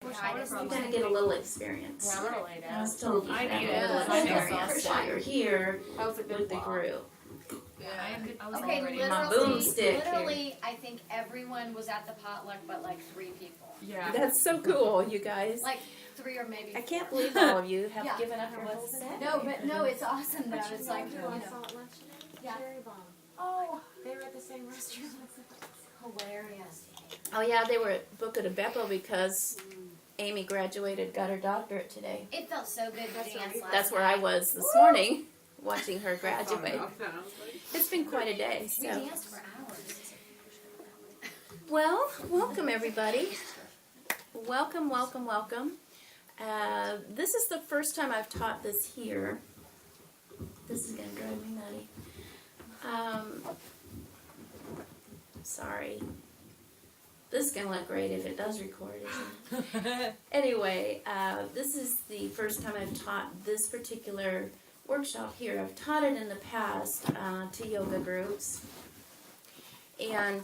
You're going to get a little experience. Yeah, I'm gonna lay down. I was told you I have need a it. little I know. experience while you're here That was a good with the walk. group. Okay, My boomstick literally, I think everyone was at the potluck but like 3 people. Yeah. That's so cool, you guys. Like 3 or maybe 4. I can't believe all of you have Yeah. given up your what's Saturday. No, but no, it's awesome though. But It's you like, know, you I know. saw at lunch today. Yeah. Cherry bomb. Oh, They were at the same restaurant. hilarious. Oh yeah, they were at Boca de Beppo because Amy graduated, got her doctorate today. It felt so good to dance last That's where I was this morning, watching her graduate. It's been quite a day. We So, danced for hours. well, welcome everybody. Welcome, welcome, welcome. This is the first time I've taught this here. This is gonna drive me nutty. Sorry. This is gonna look great if it does record, isn't it? Anyway, this is the first time I've taught this particular workshop here. I've taught it in the past to yoga groups. And,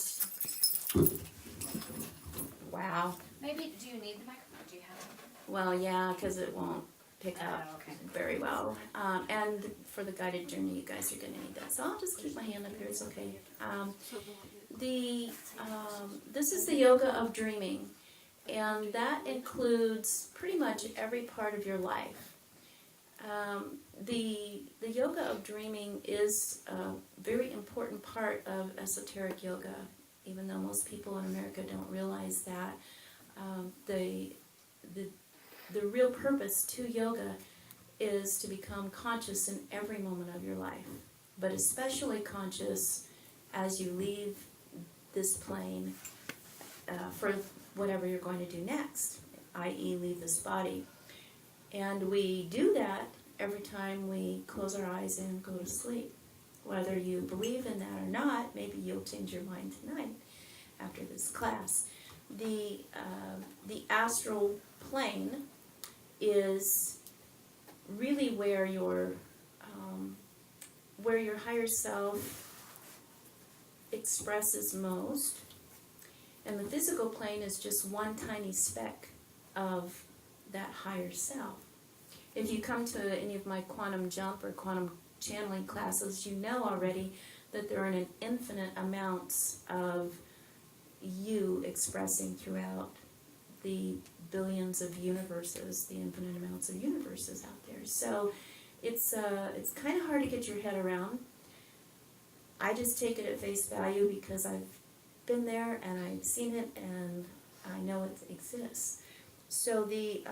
wow. Maybe, do you need the microphone? Do you have it? Well, yeah, because it won't pick up okay. very well. And for the guided journey, you guys are going to need that. So I'll just keep my hand up here. It's okay. This is the yoga of dreaming, and that includes pretty much every part of your life. The yoga of dreaming is a very important part of esoteric yoga, even though most people in America don't realize that. The real purpose to yoga is to become conscious in every moment of your life, but especially conscious as you leave this plane for whatever you're going to do next, i.e. leave this body. And we do that every time we close our eyes and go to sleep. Whether you believe in that or not, maybe you'll change your mind tonight after this class. The astral plane is really where your higher self expresses most, and the physical plane is just one tiny speck of that higher self. If you come to any of my quantum jump or quantum channeling classes, you know already that there are an infinite amounts of you expressing throughout the billions of universes, the infinite amounts of universes out there. So it's kind of hard to get your head around. I just take it at face value because I've been there and I've seen it and I know it exists. So the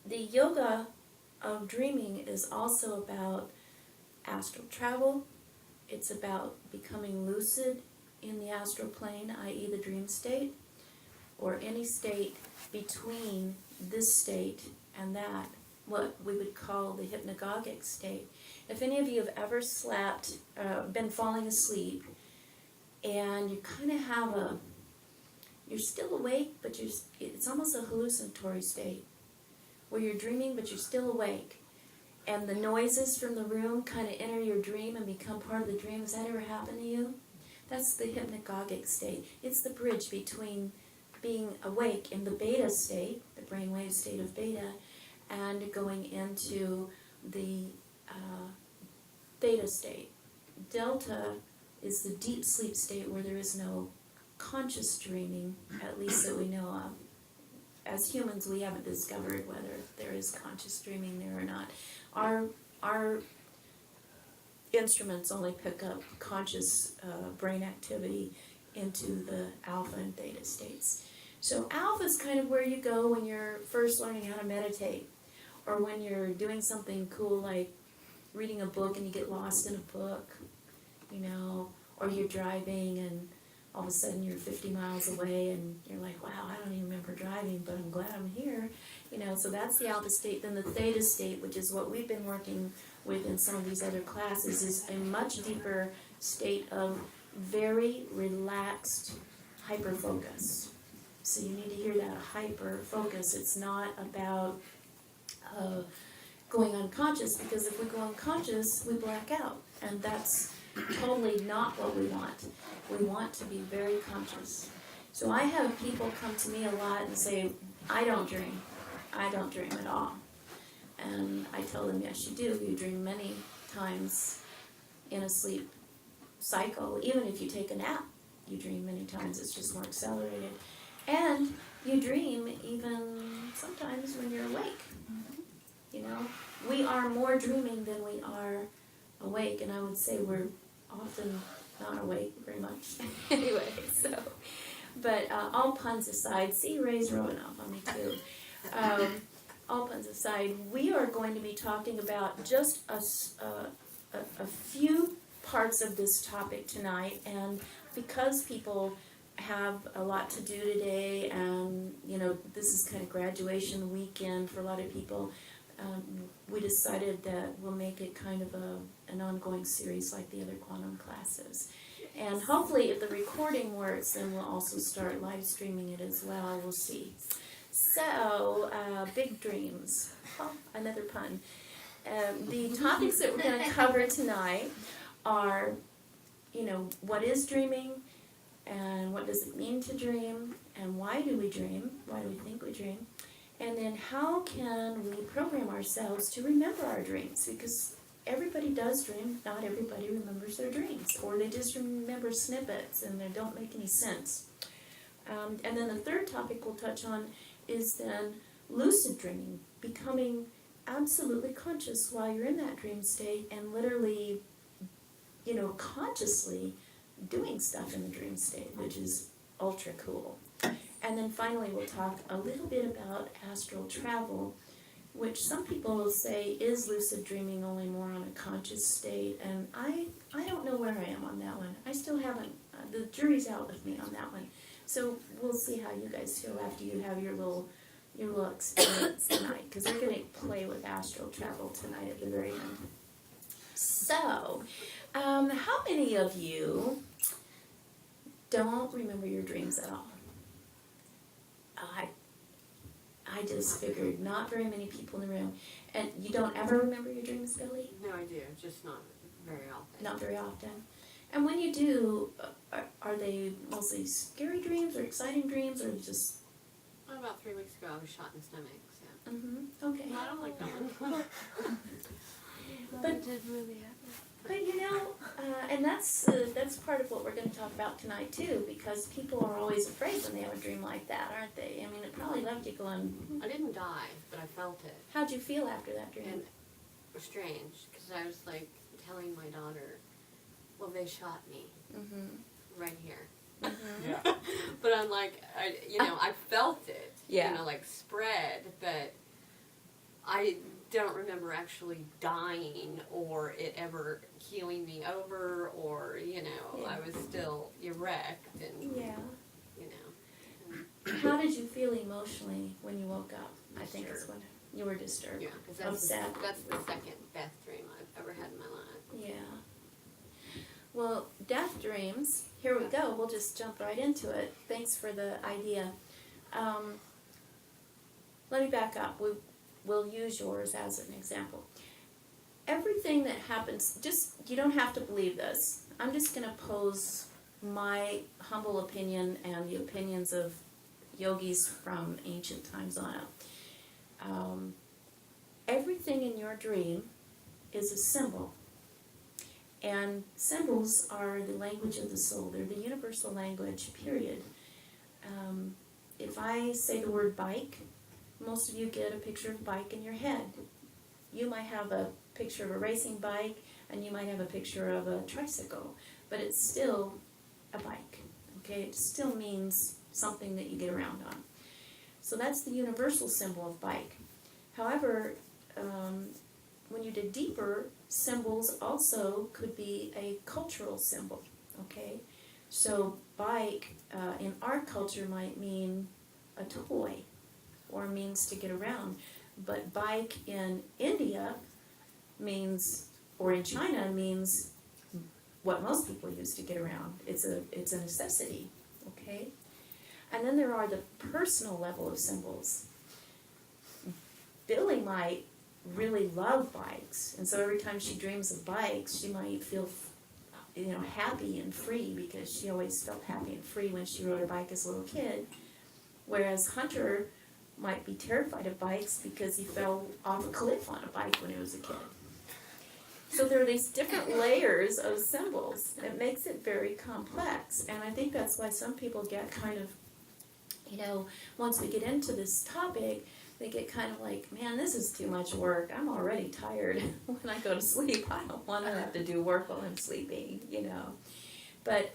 yoga of dreaming is also about astral travel. It's about becoming lucid in the astral plane, i.e. the dream state, or any state between this state and that, what we would call the hypnagogic state. If any of you have ever slept, been falling asleep, and you kind of have you're still awake, but it's almost a hallucinatory state, where you're dreaming, but you're still awake. And the noises from the room kind of enter your dream and become part of the dream. Has that ever happened to you? That's the hypnagogic state. It's the bridge between being awake in the beta state, the brainwave state of beta, and going into the theta state. Delta is the deep sleep state where there is no conscious dreaming, at least that we know of. As humans, we haven't discovered whether there is conscious dreaming there or not. Our instruments only pick up conscious brain activity into the alpha and theta states. So alpha is kind of where you go when you're first learning how to meditate, or when you're doing something cool like reading a book and you get lost in a book, or you're driving and all of a sudden you're 50 miles away and you're like, wow, I don't even remember driving, but I'm glad I'm here. So that's the alpha state. Then the theta state, which is what we've been working with in some of these other classes, is a much deeper state of very relaxed hyper-focus. So you need to hear that, hyper-focus. It's not about going unconscious, because if we go unconscious, we black out. And that's totally not what we want. We want to be very conscious. So I have people come to me a lot and say, I don't dream. I don't dream at all. And I tell them, yes, you do. You dream many times in a sleep cycle. Even if you take a nap, you dream many times. It's just more accelerated. And you dream even sometimes when you're awake. You know, we are more dreaming than we are awake, and I would say we're often not awake very much. Anyway, so, but all puns aside, see, Ray's rubbing off on me too. All puns aside, we are going to be talking about just a few parts of this topic tonight, and because people have a lot to do today, and you know, this is kind of graduation weekend for a lot of people, we decided that we'll make it kind of an ongoing series like the other quantum classes. And hopefully if the recording works, then we'll also start live streaming it as well. We'll see. So, big dreams. Oh, another pun. The topics that we're going to cover tonight are, you know, what is dreaming, and what does it mean to dream, and why do we dream? Why do we think we dream? And then how can we program ourselves to remember our dreams? Because everybody does dream, not everybody remembers their dreams. Or they just remember snippets and they don't make any sense. And then the third topic we'll touch on is then lucid dreaming, becoming absolutely conscious while you're in that dream state and literally, you know, consciously doing stuff in the dream state, which is ultra cool. And then finally we'll talk a little bit about astral travel, which some people will say is lucid dreaming only more on a conscious state, and I don't know where I am on that one. I still haven't, the jury's out with me on that one. So we'll see how you guys feel after you have your little experience tonight, because we're going to play with astral travel tonight at the very end. So, how many of you don't remember your dreams at all? I just figured not very many people in the room. And you don't ever remember your dreams, Billy? No, I do, just not very often. Not very often. And when you do, are they mostly scary dreams or exciting dreams, or just... Well, about 3 weeks ago I was shot in the stomach, so... Mm-hmm, okay. I don't like that one. But it did really happen. But you know, and that's part of what we're going to talk about tonight too, because people are always afraid when they have a dream like that, aren't they? I mean, it probably left you going... I didn't die, but I felt it. How'd you feel after that dream? And it was strange, because I was like telling my daughter, well, they shot me right here. Mm-hmm. But I'm like, I felt it, Yeah. you know, like spread, but I don't remember actually dying or it ever healing me over, or, you know, Yeah. I was still erect and, Yeah. you know. How did you feel emotionally when you woke up? I think it's Disturbed. when you were disturbed. Yeah, because Upset. that's the second death dream I've ever had in my life. Yeah. Well, death dreams, here we go. We'll just jump right into it. Thanks for the idea. Let me back up. We'll use yours as an example. Everything that happens, you don't have to believe this. I'm just going to pose my humble opinion and the opinions of yogis from ancient times on up. Everything in your dream is a symbol. And symbols are the language of the soul. They're the universal language, period. If I say the word bike, most of you get a picture of a bike in your head. You might have a picture of a racing bike, and you might have a picture of a tricycle, but it's still a bike, okay? It still means something that you get around on. So that's the universal symbol of bike. However, when you dig deeper, symbols also could be a cultural symbol, okay? So bike in our culture might mean a toy or means to get around, but bike in India means, or in China means what most people use to get around. It's a necessity, okay? And then there are the personal level of symbols. Billy might really love bikes, and so every time she dreams of bikes, she might feel, happy and free, because she always felt happy and free when she rode her bike as a little kid. Whereas Hunter might be terrified of bikes because he fell off a cliff on a bike when he was a kid. So there are these different layers of symbols. It makes it very complex. And I think that's why some people get kind of, once we get into this topic, they get kind of like, man, this is too much work. I'm already tired when I go to sleep. I don't want to have to do work while I'm sleeping, But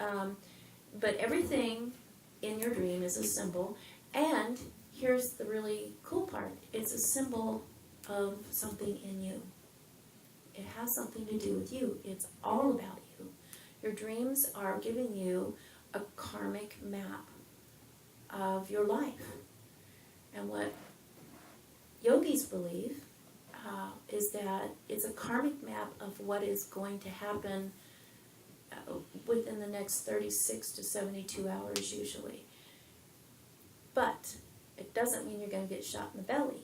everything in your dream is a symbol. And here's the really cool part. It's a symbol of something in you. It has something to do with you. It's all about you. Your dreams are giving you a karmic map of your life. And what yogis believe is that it's a karmic map of what is going to happen within the next 36 to 72 hours usually. But it doesn't mean you're going to get shot in the belly.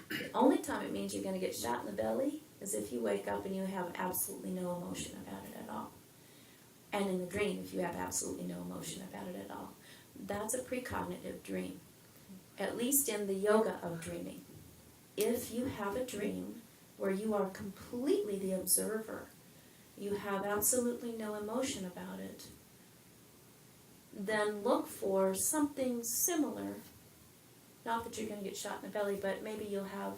The only time it means you're going to get shot in the belly is if you wake up and you have absolutely no emotion about it at all. And in the dream, if you have absolutely no emotion about it at all. That's a precognitive dream, at least in the yoga of dreaming. If you have a dream where you are completely the observer, you have absolutely no emotion about it, then look for something similar. Not that you're going to get shot in the belly, but maybe you'll have,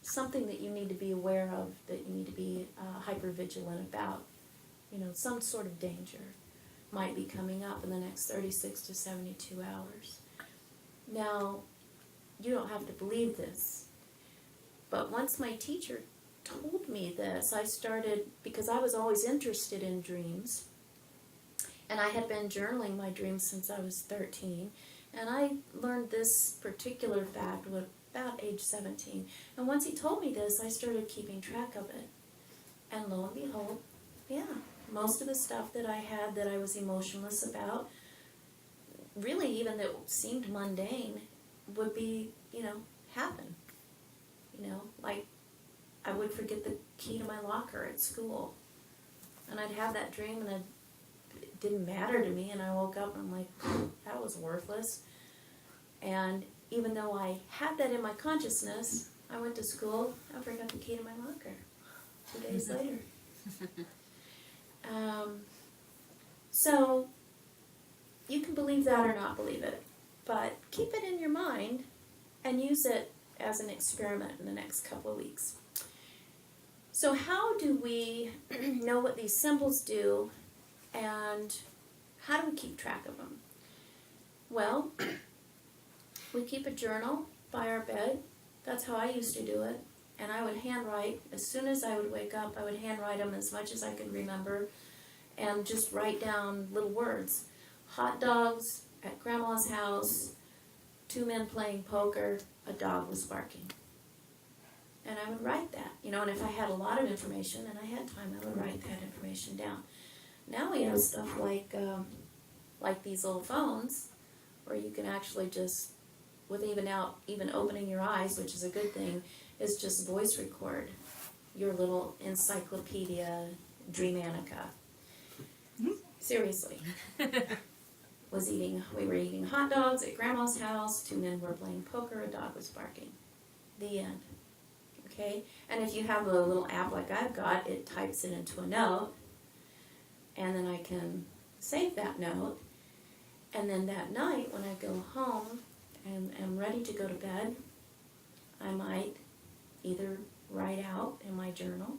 something that you need to be aware of, that you need to be hyper-vigilant about. Some sort of danger might be coming up in the next 36 to 72 hours. Now, you don't have to believe this, but once my teacher told me this, I started, because I was always interested in dreams, and I had been journaling my dreams since I was 13, and I learned this particular fact with about age 17. And once he told me this, I started keeping track of it. And lo and behold, most of the stuff that I had that I was emotionless about, really even that seemed mundane, would be, happen. Like I would forget the key to my locker at school. And I'd have that dream and it didn't matter to me, and I woke up and I'm like, that was worthless. And even though I had that in my consciousness, I went to school, I forgot the key to my locker 2 days later. So you can believe that or not believe it, but keep it in your mind and use it as an experiment in the next couple of weeks. So how do we know what these symbols do, and how do we keep track of them? Well, we keep a journal by our bed. That's how I used to do it. And I would handwrite. As soon as I would wake up, I would handwrite them as much as I could remember and just write down little words. Hot dogs at Grandma's house, 2 men playing poker, a dog was barking. And I would write that, and if I had a lot of information and I had time, I would write that information down. Now we have stuff like these little phones where you can actually just, with even opening your eyes, which is a good thing, is just voice record your little encyclopedia Dreamanica. Seriously. We were eating hot dogs at Grandma's house, 2 men were playing poker, a dog was barking. The end. Okay? And if you have a little app like I've got, it types it into a note, and then I can save that note, and then that night when I go home and am ready to go to bed, I might either write out in my journal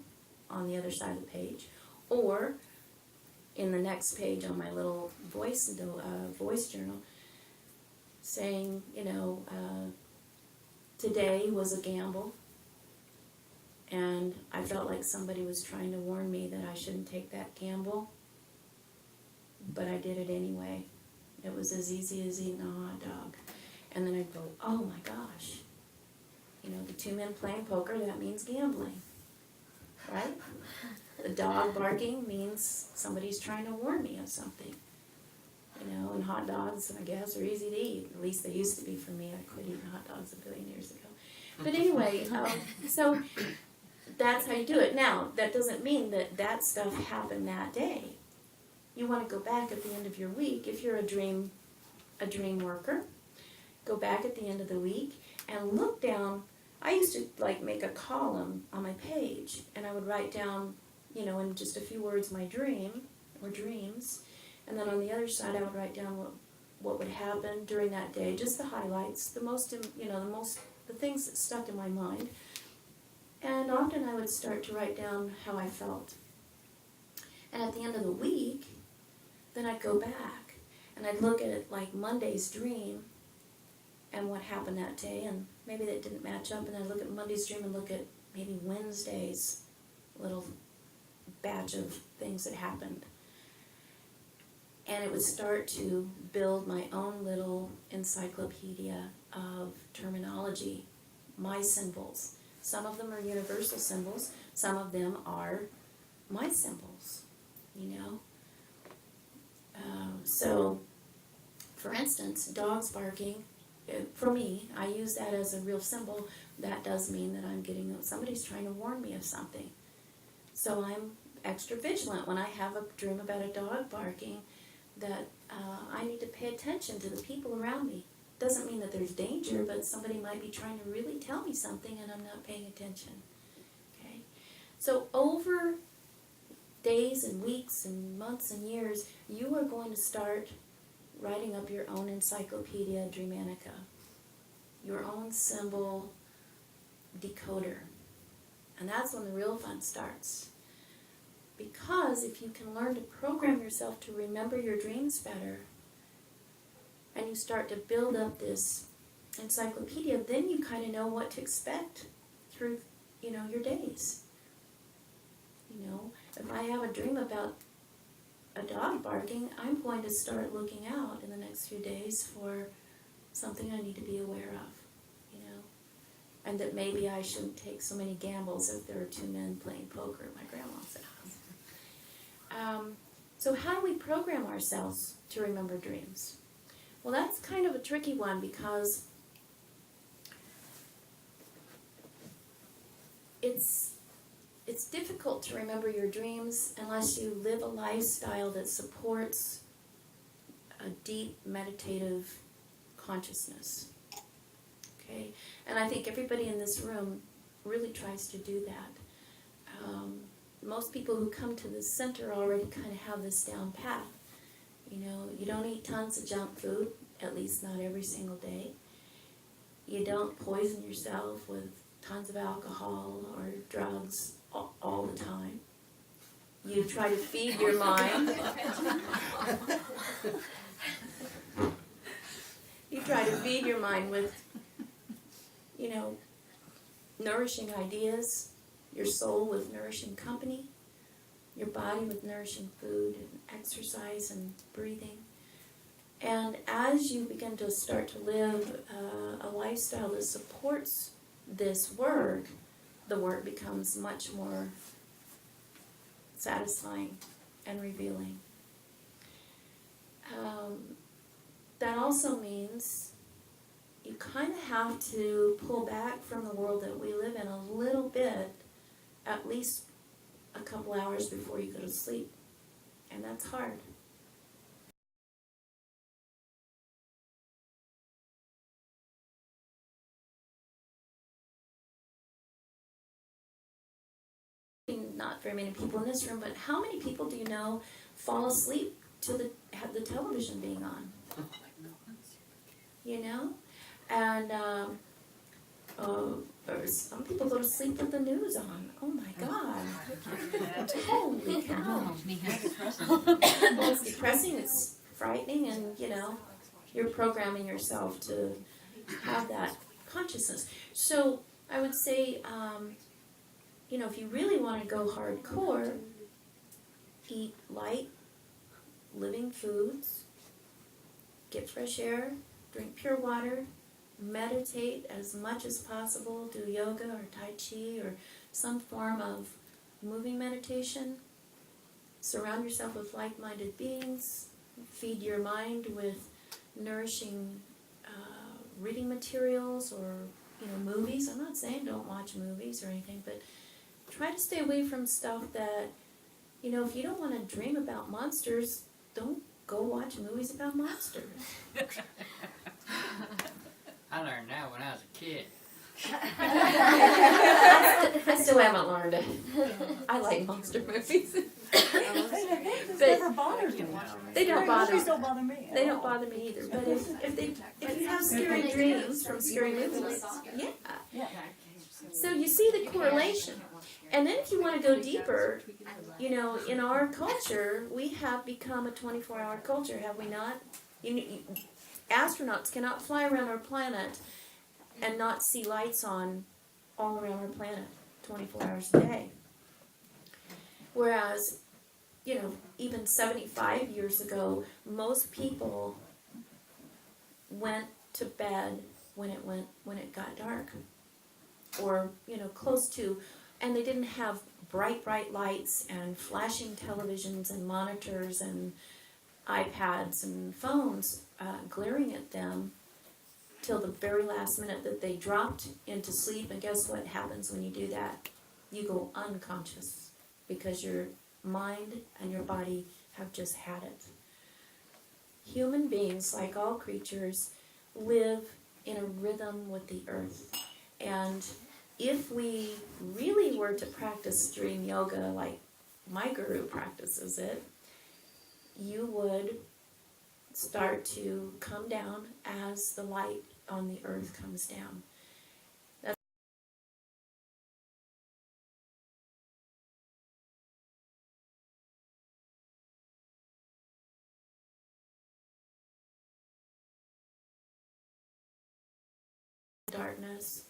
on the other side of the page, or in the next page on my little voice journal, saying, today was a gamble, and I felt like somebody was trying to warn me that I shouldn't take that gamble, but I did it anyway. It was as easy as eating a hot dog. And then I'd go, oh my gosh, the 2 men playing poker, that means gambling, right? The dog barking means somebody's trying to warn me of something. And hot dogs, I guess, are easy to eat. At least they used to be for me. I quit eating hot dogs a billion years ago. But anyway, so that's how you do it. Now, that doesn't mean that stuff happened that day. You want to go back at the end of your week. If you're a dream a dream worker, go back at the end of the week and look down. I used to like make a column on my page, and I would write down, you know, in just a few words my dream or dreams, and then on the other side I would write down what would happen during that day, just the highlights, the things that stuck in my mind. And often I would start to write down how I felt. And at the end of the week, then I'd go back and I'd look at like Monday's dream and what happened that day, and maybe that didn't match up, and I'd look at Monday's dream and look at maybe Wednesday's little batch of things that happened. And it would start to build my own little encyclopedia of terminology, my symbols. Some of them are universal symbols, some of them are my symbols, you know. So, for instance, dogs barking, for me, I use that as a real symbol. That does mean that I'm getting, somebody's trying to warn me of something. So I'm extra vigilant when I have a dream about a dog barking, that I need to pay attention to the people around me. Doesn't mean that there's danger, but somebody might be trying to really tell me something and I'm not paying attention. Okay? So over days and weeks and months and years, you are going to start writing up your own encyclopedia Dreamanica, your own symbol decoder. And that's when the real fun starts. Because if you can learn to program yourself to remember your dreams better, and you start to build up this encyclopedia, then you kind of know what to expect through, you know, your days. You know, if I have a dream about a dog barking, I'm going to start looking out in the next few days for something I need to be aware of, you know, and that maybe I shouldn't take so many gambles if there are two men playing poker at my grandma's house. So how do we program ourselves to remember dreams? Well, that's kind of a tricky one, because it's difficult to remember your dreams unless you live a lifestyle that supports a deep meditative consciousness. Okay? And I think everybody in this room really tries to do that. Most people who come to this center already kind of have this down pat. You know, you don't eat tons of junk food, at least not every single day. You don't poison yourself with tons of alcohol or drugs all the time. You try to feed your mind. You try to feed your mind with, you know, nourishing ideas, your soul with nourishing company, your body with nourishing food and exercise and breathing. And as you begin to start to live a lifestyle that supports this work, the work becomes much more satisfying and revealing. That also means you kind of have to pull back from the world that we live in a little bit, at least a couple hours before you go to sleep. And that's hard. Not very many people in this room, but how many people do you know fall asleep to the television being on? You know? And or some people go to sleep with the news on. Oh my God. Holy cow. Well, it's depressing, it's frightening, and you know, you're programming yourself to have that consciousness. So I would say, you know, if you really want to go hardcore, eat light, living foods, get fresh air, drink pure water, meditate as much as possible, do yoga or tai chi or some form of moving meditation, surround yourself with like-minded beings, feed your mind with nourishing reading materials or, you know, movies. I'm not saying don't watch movies or anything, but try to stay away from stuff that, you know, if you don't want to dream about monsters, don't go watch movies about monsters. I learned that when I was a kid. I still haven't learned it. I like monster movies. It's But- never bothered me. They don't bother Movies me. don't bother me at They don't all. bother me either. But if you have scary dreams from scary movies, yeah. Yeah. So you see the correlation. And then if you want to go deeper, you know, in our culture, we have become a 24-hour culture, have we not? Astronauts cannot fly around our planet and not see lights on all around our planet 24 hours a day. Whereas, you know, even 75 years ago, most people went to bed when it got dark, or, you know, close to, and they didn't have bright lights and flashing televisions and monitors and iPads and phones glaring at them till the very last minute that they dropped into sleep. And guess what happens when you do that? You go unconscious because your mind and your body have just had it. Human beings, like all creatures, live in a rhythm with the earth. And if we really were to practice dream yoga like my guru practices it, you would start to come down as the light on the earth comes down. That's darkness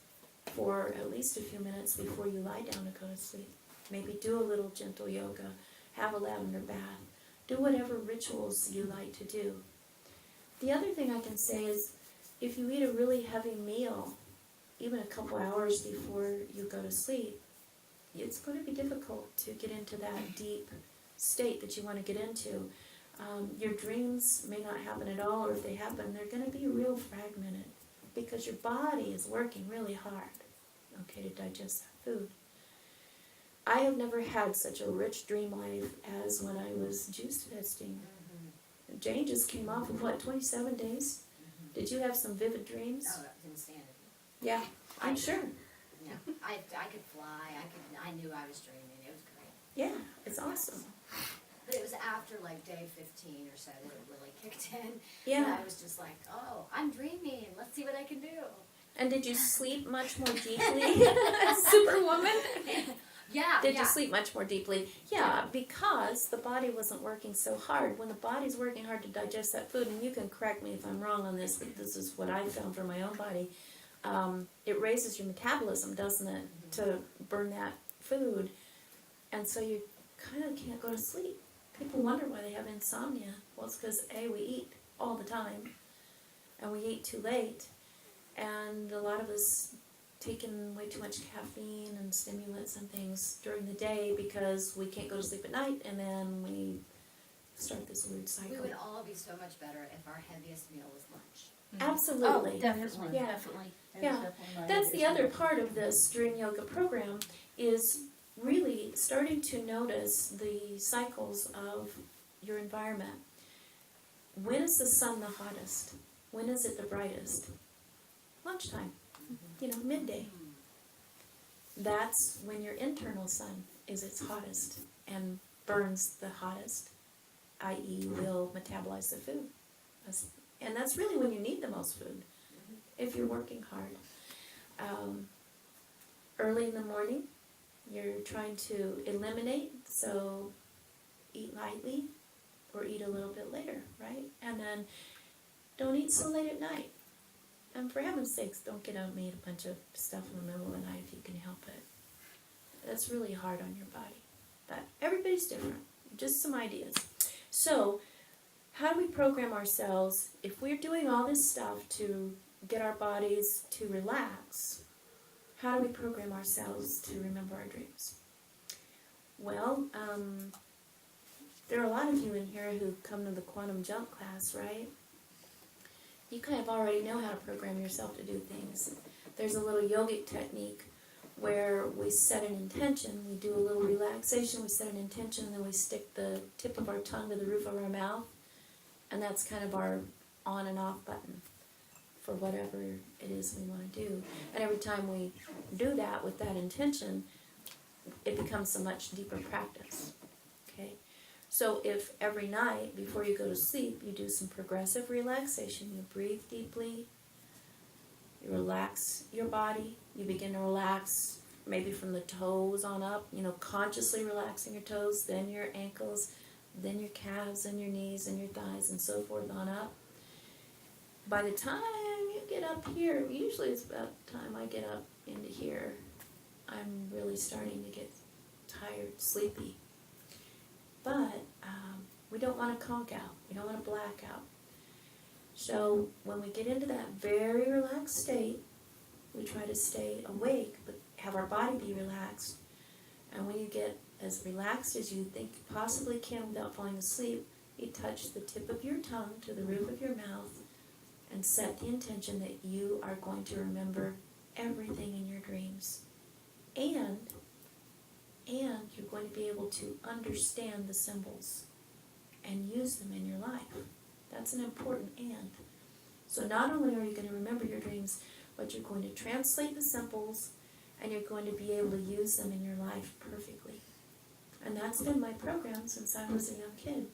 for at least a few minutes before you lie down to go to sleep. Maybe do a little gentle yoga, have a lavender bath, do whatever rituals you like to do. The other thing I can say is, if you eat a really heavy meal, even a couple hours before you go to sleep, it's going to be difficult to get into that deep state that you want to get into. Your dreams may not happen at all, or if they happen, they're going to be real fragmented because your body is working really hard, okay, to digest that food. I have never had such a rich dream life as when I was juice testing. Jane just came off of, what, 27 days? Did you have some vivid dreams? Oh, I didn't stand it. Yeah, I'm sure. No, I could fly. I knew I was dreaming. It was great. Yeah, it's awesome. But it was after like day 15 or so that it really kicked in. And Yeah. I was just like, oh, I'm dreaming. Let's see what I can do. And did you sleep much more deeply? Superwoman? Yeah. Did yeah. you sleep much more deeply? Yeah, because the body wasn't working so hard. When the body's working hard to digest that food, and you can correct me if I'm wrong on this, but this is what I found for my own body, it raises your metabolism, doesn't it, to burn that food. And so you kind of can't go to sleep. People wonder why they have insomnia. Well, it's because, A, we eat all the time, and we eat too late, and a lot of us taking way too much caffeine and stimulants and things during the day because we can't go to sleep at night, and then we start this weird We cycle. would all be so much better if our heaviest meal was lunch. Absolutely. Definitely, Yeah. definitely. Yeah. That's the other part of this Dream Yoga program, is really starting to notice the cycles of your environment. When is the sun the hottest? When is it the brightest? Lunchtime. You know, midday. That's when your internal sun is its hottest and burns the hottest, i.e. will metabolize the food. And that's really when you need the most food, if you're working hard. Early in the morning, you're trying to eliminate, so eat lightly or eat a little bit later, right? And then don't eat so late at night. And for heaven's sakes, don't get out and eat a bunch of stuff in the middle of the night if you can help it. That's really hard on your body. But everybody's different. Just some ideas. So, how do we program ourselves if we're doing all this stuff to get our bodies to relax? How do we program ourselves to remember our dreams? Well, there are a lot of you in here who come to the quantum jump class, right? You kind of already know how to program yourself to do things. There's a little yogic technique where we set an intention, we do a little relaxation, we set an intention, and then we stick the tip of our tongue to the roof of our mouth, And that's kind of our on and off button for whatever it is we want to do. And every time we do that with that intention, it becomes a much deeper practice. Okay? So if every night before you go to sleep you do some progressive relaxation, you breathe deeply, you relax your body, you begin to relax maybe from the toes on up, consciously relaxing your toes, then your ankles, then your calves, and your knees, and your thighs, and so forth on up. By the time you get up here, usually it's about the time I get up into here, I'm really starting to get tired, sleepy. But we don't want to conk out. We don't want to black out. So when we get into that very relaxed state, we try to stay awake, but have our body be relaxed. And when you get as relaxed as you think you possibly can without falling asleep, you touch the tip of your tongue to the roof of your mouth and set the intention that you are going to remember everything in your dreams. And you're going to be able to understand the symbols and use them in your life. That's an important and. So not only are you going to remember your dreams, but you're going to translate the symbols and you're going to be able to use them in your life perfectly. And that's been my program since I was a young kid.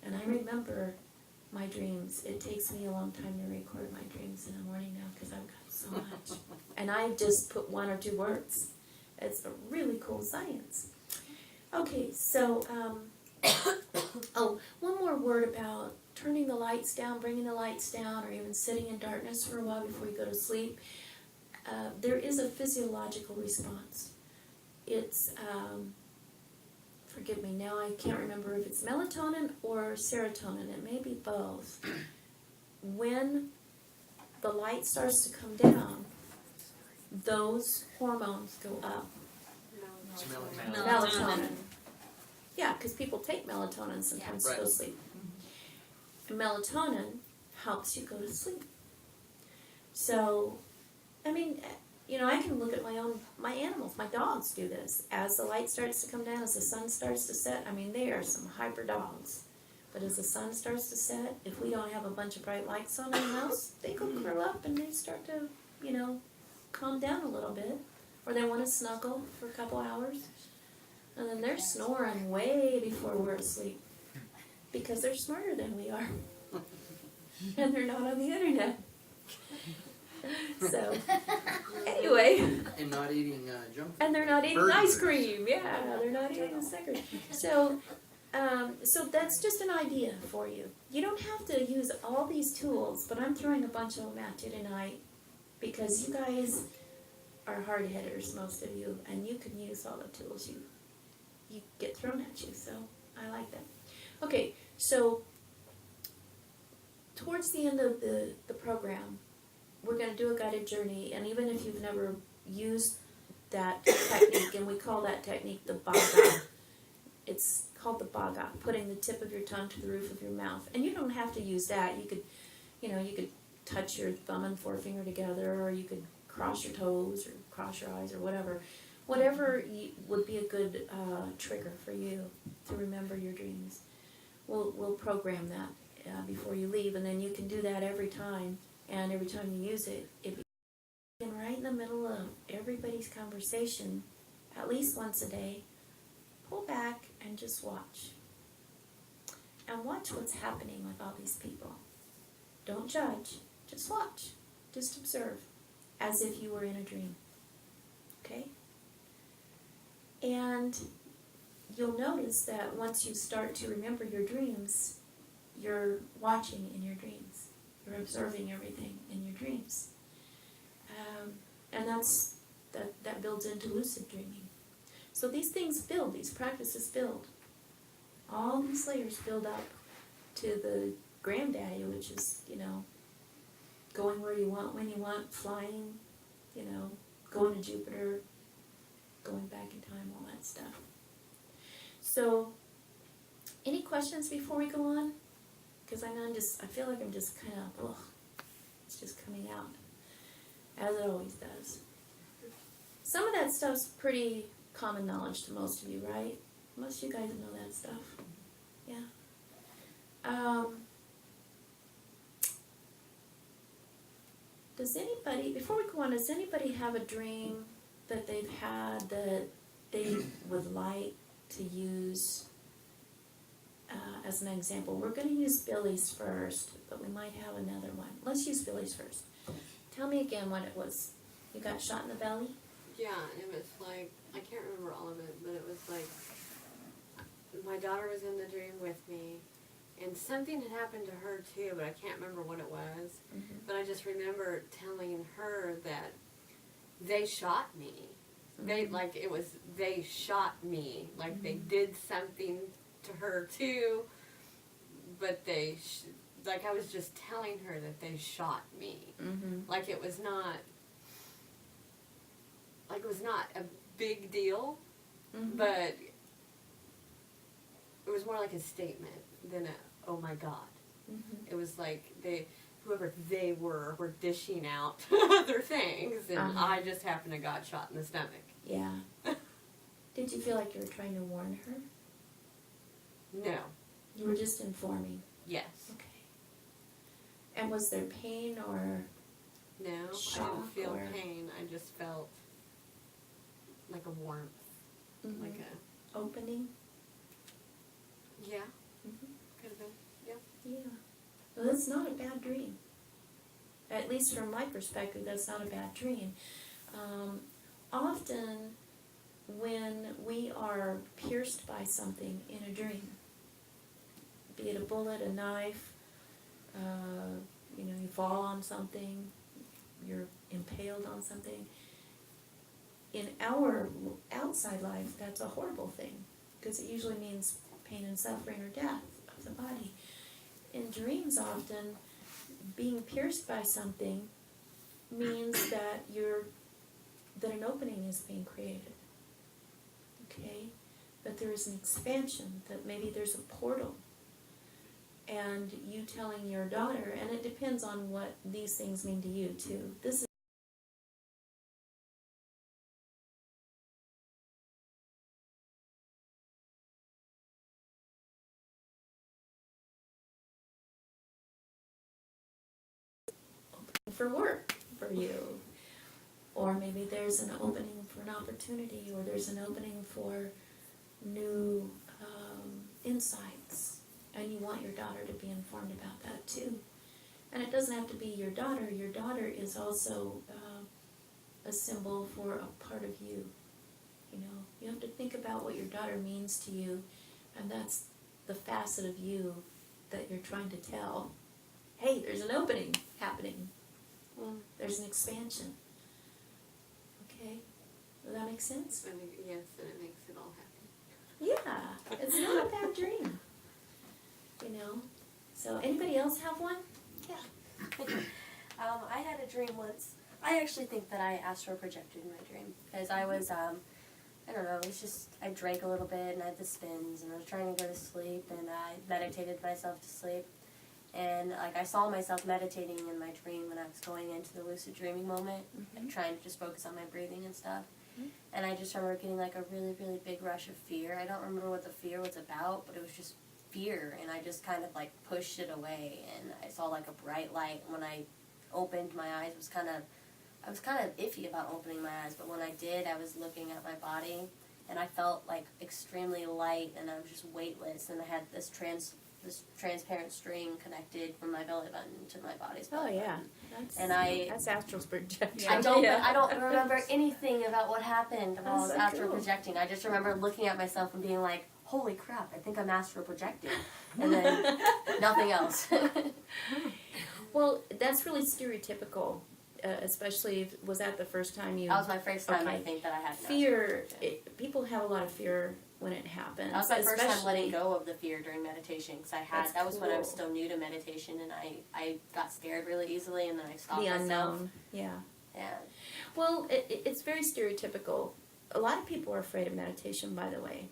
And I remember my dreams. It takes me a long time to record my dreams in the morning now because I've got so much. And I just put 1 or 2 words. It's a really cool science. Okay, so, one more word about turning the lights down, bringing the lights down, or even sitting in darkness for a while before you go to sleep. There is a physiological response. It's, forgive me, now I can't remember if it's melatonin or serotonin. It may be both. When the light starts to come down, those hormones go up. Melatonin. Yeah, because people take melatonin sometimes to go to sleep. And melatonin helps you go to sleep. So, I mean, I can look at my animals, my dogs do this. As the light starts to come down, as the sun starts to set, they are some hyper dogs. But as the sun starts to set, if we don't have a bunch of bright lights on in the house, they go curl up and they start to, calm down a little bit. Or they want to snuggle for a couple hours. And then they're snoring way before we're asleep. Because they're smarter than we are. And they're not on the internet. So, anyway. And not eating junk food. And they're not eating Burgers. ice cream. Yeah, they're not eating Snickers. So that's just an idea for you. You don't have to use all these tools, but I'm throwing a bunch of them at you tonight because you guys are hard hitters, most of you, and you can use all the tools you get thrown at you. So I like that. Okay, so towards the end of the program, we're going to do a guided journey, and even if you've never used that technique, and we call that technique the baga. It's called the baga, putting the tip of your tongue to the roof of your mouth. And you don't have to use that. You could touch your thumb and forefinger together, or you could cross your toes, or cross your eyes, or whatever. Whatever would be a good trigger for you to remember your dreams. We'll program that before you leave, and then you can do that every time. And every time you use it, and right in the middle of everybody's conversation, at least once a day, pull back and just watch. And watch what's happening with all these people. Don't judge, just watch. Just observe, as if you were in a dream. Okay? And you'll notice that once you start to remember your dreams, you're watching in your dreams. You're observing everything in your dreams. And that builds into lucid dreaming. So these things build, these practices build. All these layers build up to the granddaddy, which is, going where you want, when you want, flying, going to Jupiter, going back in time, all that stuff. So, any questions before we go on? Because I feel like I'm just kind of, it's just coming out, as it always does. Some of that stuff's pretty common knowledge to most of you, right? Most of you guys know that stuff. Yeah. Does anybody, before we go on, does anybody have a dream that they've had that they would like to use as an example? We're going to use Billy's first, but we might have another one. Let's use Billy's first. Tell me again what it was. You got shot in the belly? Yeah, it was like, I can't remember all of it, but it was like, my daughter was in the dream with me, and something had happened to her too, but I can't remember what it was. Mm-hmm. But I just remember telling her that they shot me. They, like, it was, they shot me. Like, they did something to her too, but they, like, I was just telling her that they shot me. Mm-hmm. Like, it was not a big deal, Mm-hmm. but it was more like a statement than a, oh my God. Mm-hmm. It was like whoever they were dishing out other things, and Uh-huh. I just happened to got shot in the stomach. Yeah. Did you feel like you were trying to warn her? No. You were just informing. Yes. Okay. And was there pain or? No. I Shock didn't feel or- pain. I just felt like a warmth, Mhm. like a Opening? yeah. Mm-hmm. Could have been. Yeah. Yeah. Well, that's not a bad dream. At least from my perspective, that's not a bad dream. Often, when we are pierced by something in a dream, be it a bullet, a knife, you fall on something, you're impaled on something, in our outside life, that's a horrible thing, because it usually means pain and suffering or death of the body. In dreams, often, being pierced by something means that an opening is being created. Okay? That there is an expansion, that maybe there's a portal. And you telling your daughter, and it depends on what these things mean to you too. This is for work for you. Or maybe there's an opening for an opportunity, or there's an opening for new insights, and you want your daughter to be informed about that too. And it doesn't have to be your daughter. Your daughter is also a symbol for a part of you. You know, you have to think about what your daughter means to you, and that's the facet of you that you're trying to tell. Hey, there's an opening happening. There's an expansion. Okay? Does that make sense? I mean, yes, and it makes it all happen. Yeah, it's not a bad dream. You know? So, anybody else have one? Yeah. I had a dream once. I actually think that I astral projected in my dream. Because I was, I don't know, it was just, I drank a little bit and I had the spins and I was trying to go to sleep and I meditated myself to sleep. And like I saw myself meditating in my dream when I was going into the lucid dreaming moment, and trying to just focus on my breathing and stuff. And I just remember getting like a really, really big rush of fear. I don't remember what the fear was about, but it was just fear, and I just kind of like pushed it away. And I saw like a bright light. When I opened my eyes, I was kind of iffy about opening my eyes, but when I did, I was looking at my body, and I felt like extremely light, and I was just weightless, and I had this transparent string connected from my belly button to my body's Oh, belly yeah. button. That's astral projection. I don't remember anything about what happened while I was That's so astral cool. projecting. I just remember looking at myself and being like, holy crap, I think I'm astral projecting. And then nothing else. Well, that's really stereotypical, especially if, was that the first time you... That was my first time, I Okay. think, that I had an Fear, people have a lot of fear when it happens. That was my first time especially- letting go of the fear during meditation, because That's that was when I was cool. still new to meditation, and I got scared really easily, and then I stopped The myself. unknown, yeah. Yeah. Well, it's very stereotypical. A lot of people are afraid of meditation, by the way,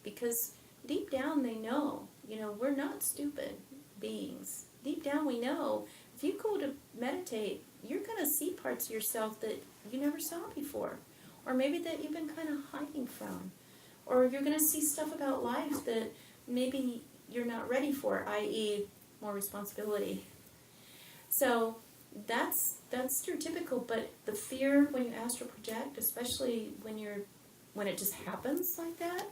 because deep down they know, we're not stupid beings. Deep down we know if you go to meditate, you're going to see parts of yourself that you never saw before, or maybe that you've been kind of hiding from, or you're going to see stuff about life that maybe you're not ready for, i.e. more responsibility. So that's stereotypical, but the fear when you astral project, especially when it just happens like that,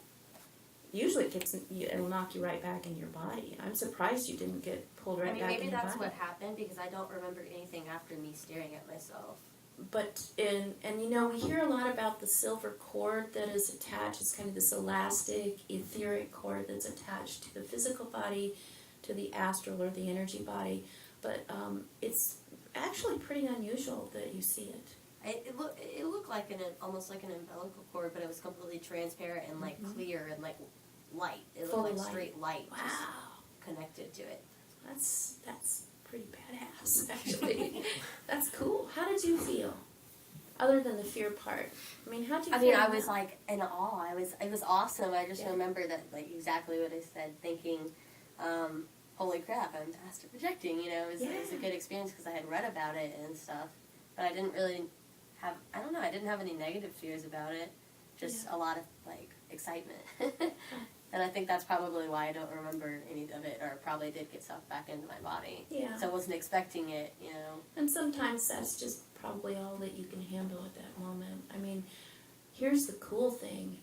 usually it'll knock you right back into your body. I'm surprised you didn't get pulled right I mean, back maybe in your that's body. what happened because I don't remember anything after me staring at myself. But we hear a lot about the silver cord that is attached. It's kind of this elastic, etheric cord that's attached to the physical body, to the astral or the energy body. But it's actually pretty unusual that you see it. It looked like almost like an umbilical cord, but it was completely transparent and like clear and like light. It Full looked like light. straight light just Wow, connected to it. that's pretty badass, actually. That's cool. How did you feel? Other than the fear part, I mean, how did you I feel? mean, I now? was like in awe. It was awesome. I just Yeah. remember that, like, exactly what I said, thinking, holy crap, I'm astral projecting, you know, it was a good experience because I had read about it and stuff, but I didn't really have, I don't know, I didn't have any negative fears about it, just a lot of, like, excitement. And I think that's probably why I don't remember any of it, or probably did get sucked back into my body. Yeah. So I wasn't expecting it, you know. And sometimes that's just probably all that you can handle at that moment. I mean, here's the cool thing.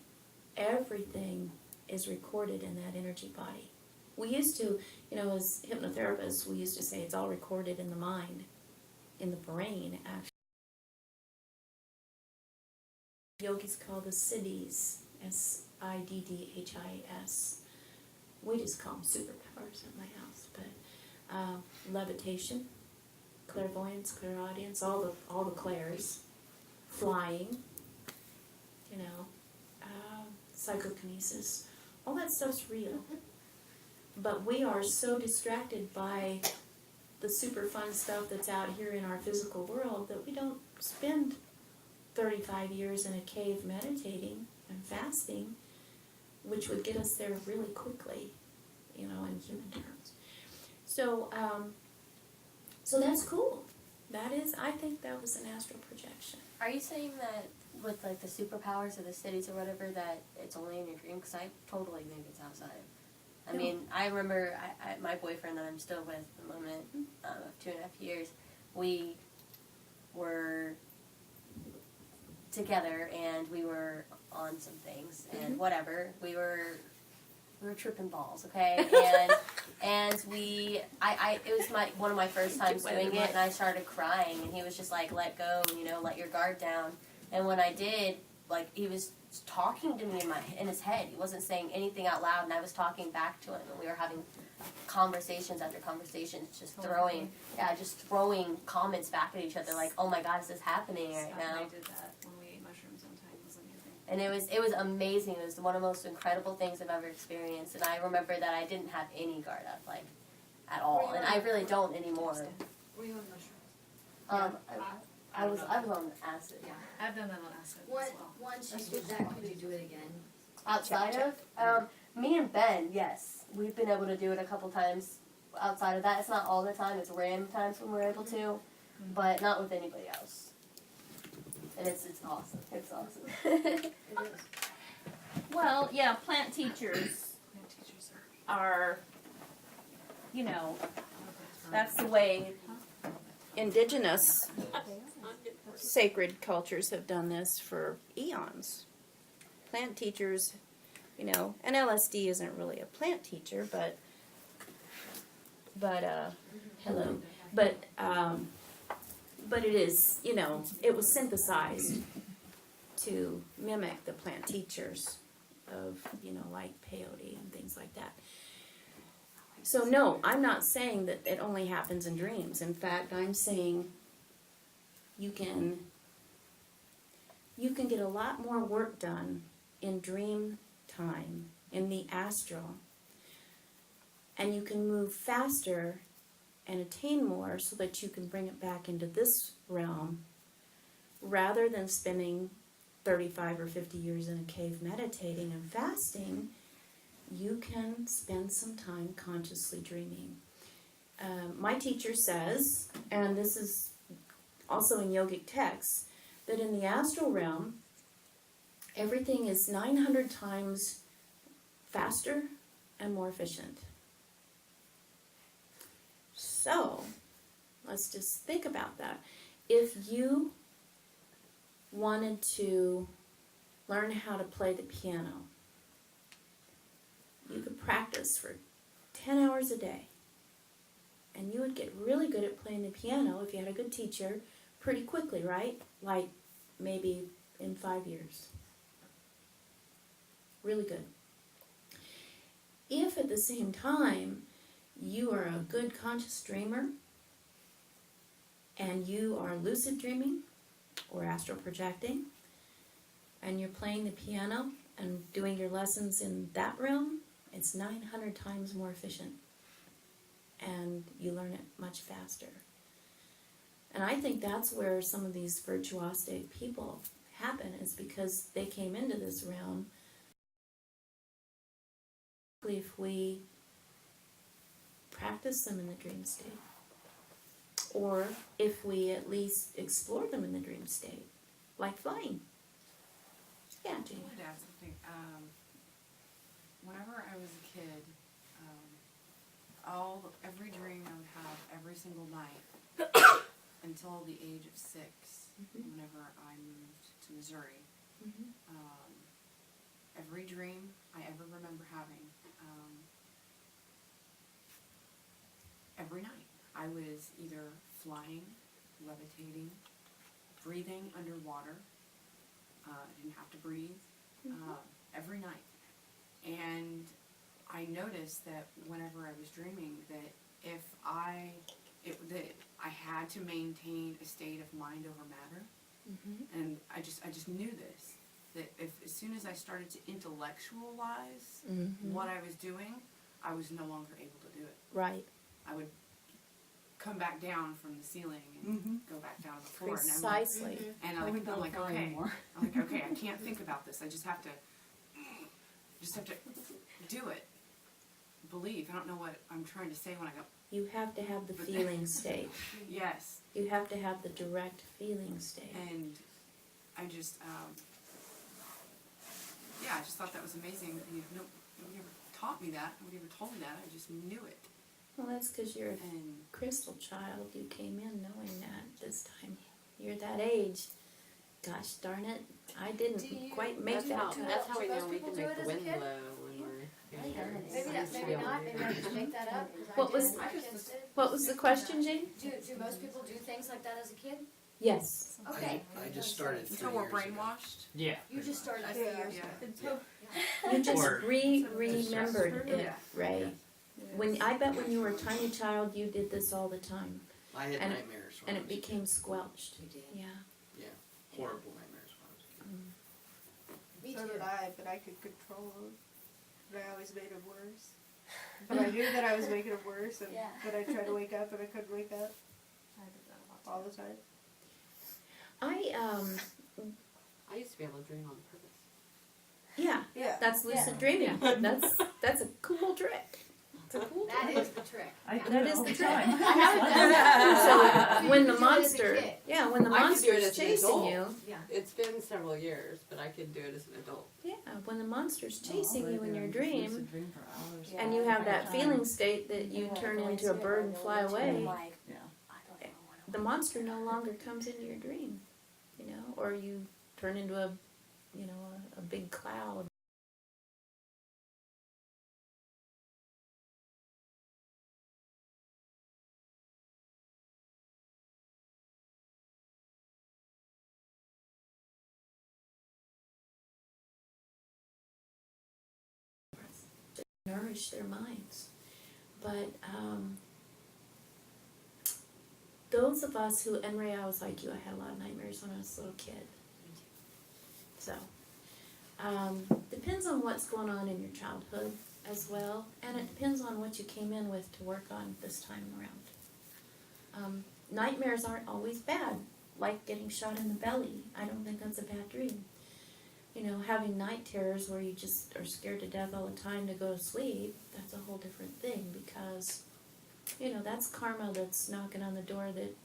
Everything is recorded in that energy body. We used to, as hypnotherapists, we used to say it's all recorded in the mind, in the brain, actually. Yogis call the siddhis, Siddhis. We just call them superpowers at my house, but levitation, clairvoyance, clairaudience, all the clairs, flying, psychokinesis, all that stuff's real. But we are so distracted by the super fun stuff that's out here in our physical world that we don't spend 35 years in a cave meditating and fasting, which would get us there really quickly, in human terms. So that's cool. I think that was an astral projection. Are you saying that with, like, the superpowers or the cities or whatever, that it's only in your dream? Because I totally think it's outside. I mean, I remember my boyfriend that I'm still with at the moment, of 2.5 years, we were together and we were on some things and whatever. We were tripping balls, okay? And it was one of my first times doing it, and I started crying, and he was just like, let go, let your guard down. And when I did, like, he was talking to me in his head. He wasn't saying anything out loud, and I was talking back to him, and we were having conversations after conversations, just throwing comments back at each other, like, oh my God, is this happening right now? I did that when we ate mushrooms one time. It was amazing. And it was amazing. It was one of the most incredible things I've ever experienced. And I remember that I didn't have any guard up, like, at all. And I really don't anymore. Were you on mushrooms? I was on acid. Yeah. I've done that on acid as What, well. once you did that, could you do it again? Outside of? Me and Ben, yes. We've been able to do it a couple times outside of that. It's not all the time. It's random times when we're able to. But not with anybody else. And it's awesome. It's awesome. Well, yeah, plant teachers Plant teachers are. are, that's the way indigenous sacred cultures have done this for eons. Plant teachers, and LSD isn't really a plant teacher, but Hello. But it is, it was synthesized to mimic the plant teachers of, like peyote and things like that. So no, I'm not saying that it only happens in dreams. In fact, I'm saying you can get a lot more work done in dream time, in the astral, and you can move faster and attain more so that you can bring it back into this realm rather than spending 35 or 50 years in a cave meditating and fasting. You can spend some time consciously dreaming. My teacher says, and this is also in yogic texts, that in the astral realm, everything is 900 times faster and more efficient. So, let's just think about that. If you wanted to learn how to play the piano, you could practice for 10 hours a day. And you would get really good at playing the piano if you had a good teacher pretty quickly, right? Like maybe in 5 years. Really good. If at the same time you are a good conscious dreamer and you are lucid dreaming or astral projecting and you're playing the piano and doing your lessons in that realm, it's 900 times more efficient and you learn it much faster. And I think that's where some of these virtuosic people happen, is because they came into this realm. If we practice them in the dream state, or if we at least explore them in the dream state, like flying. Yeah, I Jane. wanted to add something. Whenever I was a kid, every dream I would have every single night until the age of 6, whenever I moved to Missouri. Every dream I ever remember having, every night, I was either flying, levitating, breathing underwater. I didn't have to breathe, every night. And I noticed that whenever I was dreaming, that if I had to maintain a state of mind over matter, and I just knew this, that as soon as I started to intellectualize what I was doing, I was no longer able to do it. Right. I would come back down from the ceiling and go back down to the floor. Precisely. And I'm like, okay, I can't think about this. I just have to do it. Believe. I don't know what I'm trying to say when I go. You have to have the feeling state. Yes. You have to have the direct feeling state. And I just, I just thought that was amazing. Nobody ever taught me that. Nobody ever told me that. I just knew it. Well, that's because you're a And crystal child. You came in knowing that this time. You're that age. Gosh darn it. I didn't quite make that. That's how we Do know most we people can do make it the as a wind kid? blow when we're younger. Maybe not, maybe I just make that up, What was- my kids did. What was the question, Jane? Do most people do things like that as a kid? Yes. Okay. I just started 3 until we're years ago. brainwashed. Yeah. You just started a few years ago. You just Or- remembered it, Yeah. Ray. I bet when you were a tiny child, you did this all the time, I had And- nightmares when and I it was a kid. became squelched. You did. Yeah. Horrible nightmares when I was a kid. Me So too. did I, but I could control them. But I always made them worse. But I knew that I was making them worse, and Yeah. but I tried to wake up and I couldn't wake up I did that a lot. all the time. I used to be able to dream on purpose. Yeah, Yeah. that's lucid dreaming. That's a cool trick. It's a cool That trick. is the trick. That is the trick. I haven't done that. So when the You could do it as a monster, kid. when the I could do it monster's as an chasing adult. you, Yeah. It's been several years, but I could do it as an adult. when the monster's chasing you in your dream, Yeah. and you have that feeling state that you turn into a bird and fly away, I'm like, Yeah. I don't know what the monster no longer comes into your dream, or you turn into a big cloud. Nourish their minds. But those of us who, and Ray, I was like you, I had a lot of nightmares when I was a little kid. So, depends on what's going on in your childhood as well, and it depends on what you came in with to work on this time around. Nightmares aren't always bad, like getting shot in the belly. I don't think that's a bad dream. Having night terrors where you just are scared to death all the time to go to sleep, that's a whole different thing, because, that's karma that's knocking on the door that,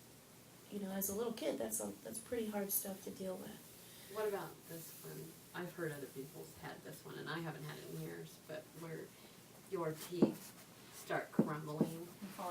as a little kid, that's pretty hard stuff to deal with. What about this one? I've heard other people's had this one, and I haven't had it in years, but where your teeth start crumbling.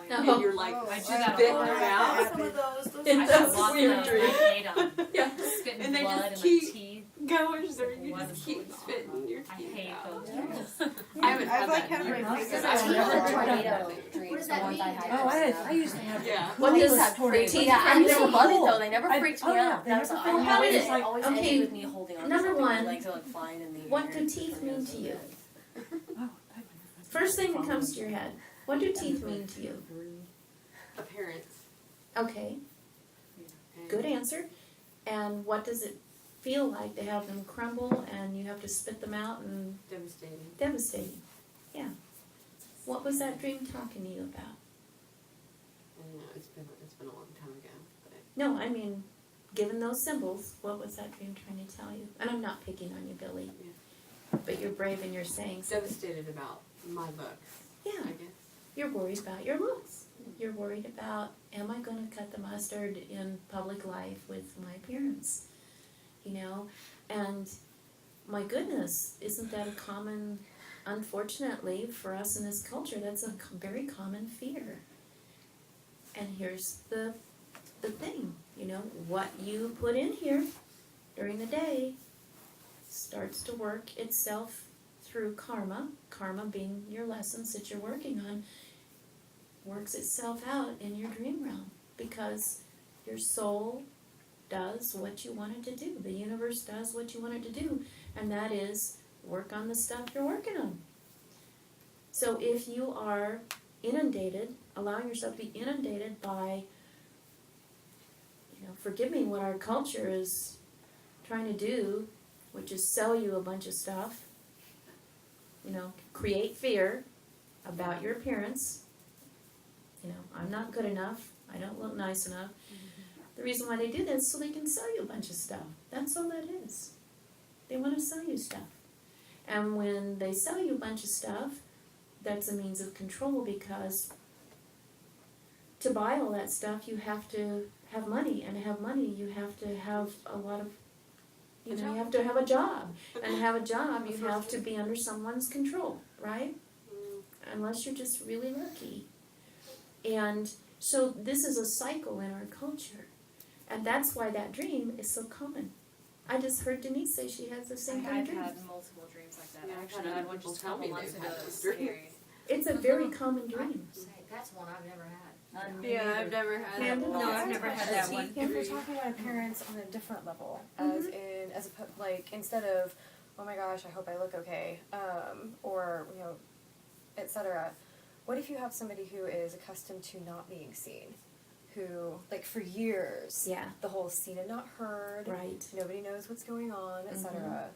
No. And you're like, Oh, I do spitting that them all the time. out. Some of those. I That's have lots of weird those. dream. I hate 'em. Yeah. Spitting And they blood just and like keep teeth. going there. You What just is keep going on? spitting your I teeth hate out. those dreams. I haven't had I've like that had in my years. fingers I on never the tornado What does The that ones mean? I had. Dad? Oh, I used to have. Yeah. What These does have tornadoes. teeth Yeah, I never crumbling? loved it though. They never freaked me yeah, out. they That was never I freaked me out. always, How did it it- always okay, ended with me holding on to number something. one, My legs are like flying in the air. What do teeth mean to you? Oh, First thing that comes to your head. What do teeth mean to you? Appearance. Okay, And good answer. And what does it feel like to have them crumble and you have to spit them out and Devastating. devastating? Yeah. What was that dream talking to you about? I don't know. It's been a long time ago. But No, I mean, given those symbols, what was that dream trying to tell you? And I'm not picking on you, Billy. But you're brave and you're saying so. devastated about my looks. Yeah, I guess. you're worried about your looks. You're worried about, am I going to cut the mustard in public life with my appearance? You know? And my goodness, isn't that a common, unfortunately for us in this culture, that's a very common fear. And here's the thing, you know, what you put in here during the day starts to work itself through karma, karma being your lessons that you're working on, works itself out in your dream realm because your soul does what you want it to do. The universe does what you want it to do, and that is work on the stuff you're working on. So if you are inundated, allowing yourself to be inundated by, you know, forgive me, what our culture is trying to do, which is sell you a bunch of stuff, you know, create fear about your appearance. You know, I'm not good enough, I don't look nice enough. The reason why they do that is so they can sell you a bunch of stuff. That's all that is. They want to sell you stuff. And when they sell you a bunch of stuff, that's a means of control because to buy all that stuff you have to have money, and to have money you have to have a lot of, you know, you have to have a job. And to have a job you have to be under someone's control, right? Unless you're just really lucky. And so this is a cycle in our culture. And that's why that dream is so common. I just heard Denise say she has the same kind of I've dream. had multiple dreams like that. Yeah, I've Actually, had I had other one people just a tell couple me months they've ago. had It was those dreams. scary. It's a very common dream. Say, that's one I've never had. Yeah, I've never had that that. one. No, I've never had that one. If you're talking about appearance on a different level, as in, like, instead of, oh my gosh, I hope I look okay, or, you know, etc. What if you have somebody who is accustomed to not being seen? Who, like, for years, Yeah. the whole seen and not heard, Right. nobody knows what's going on, etc.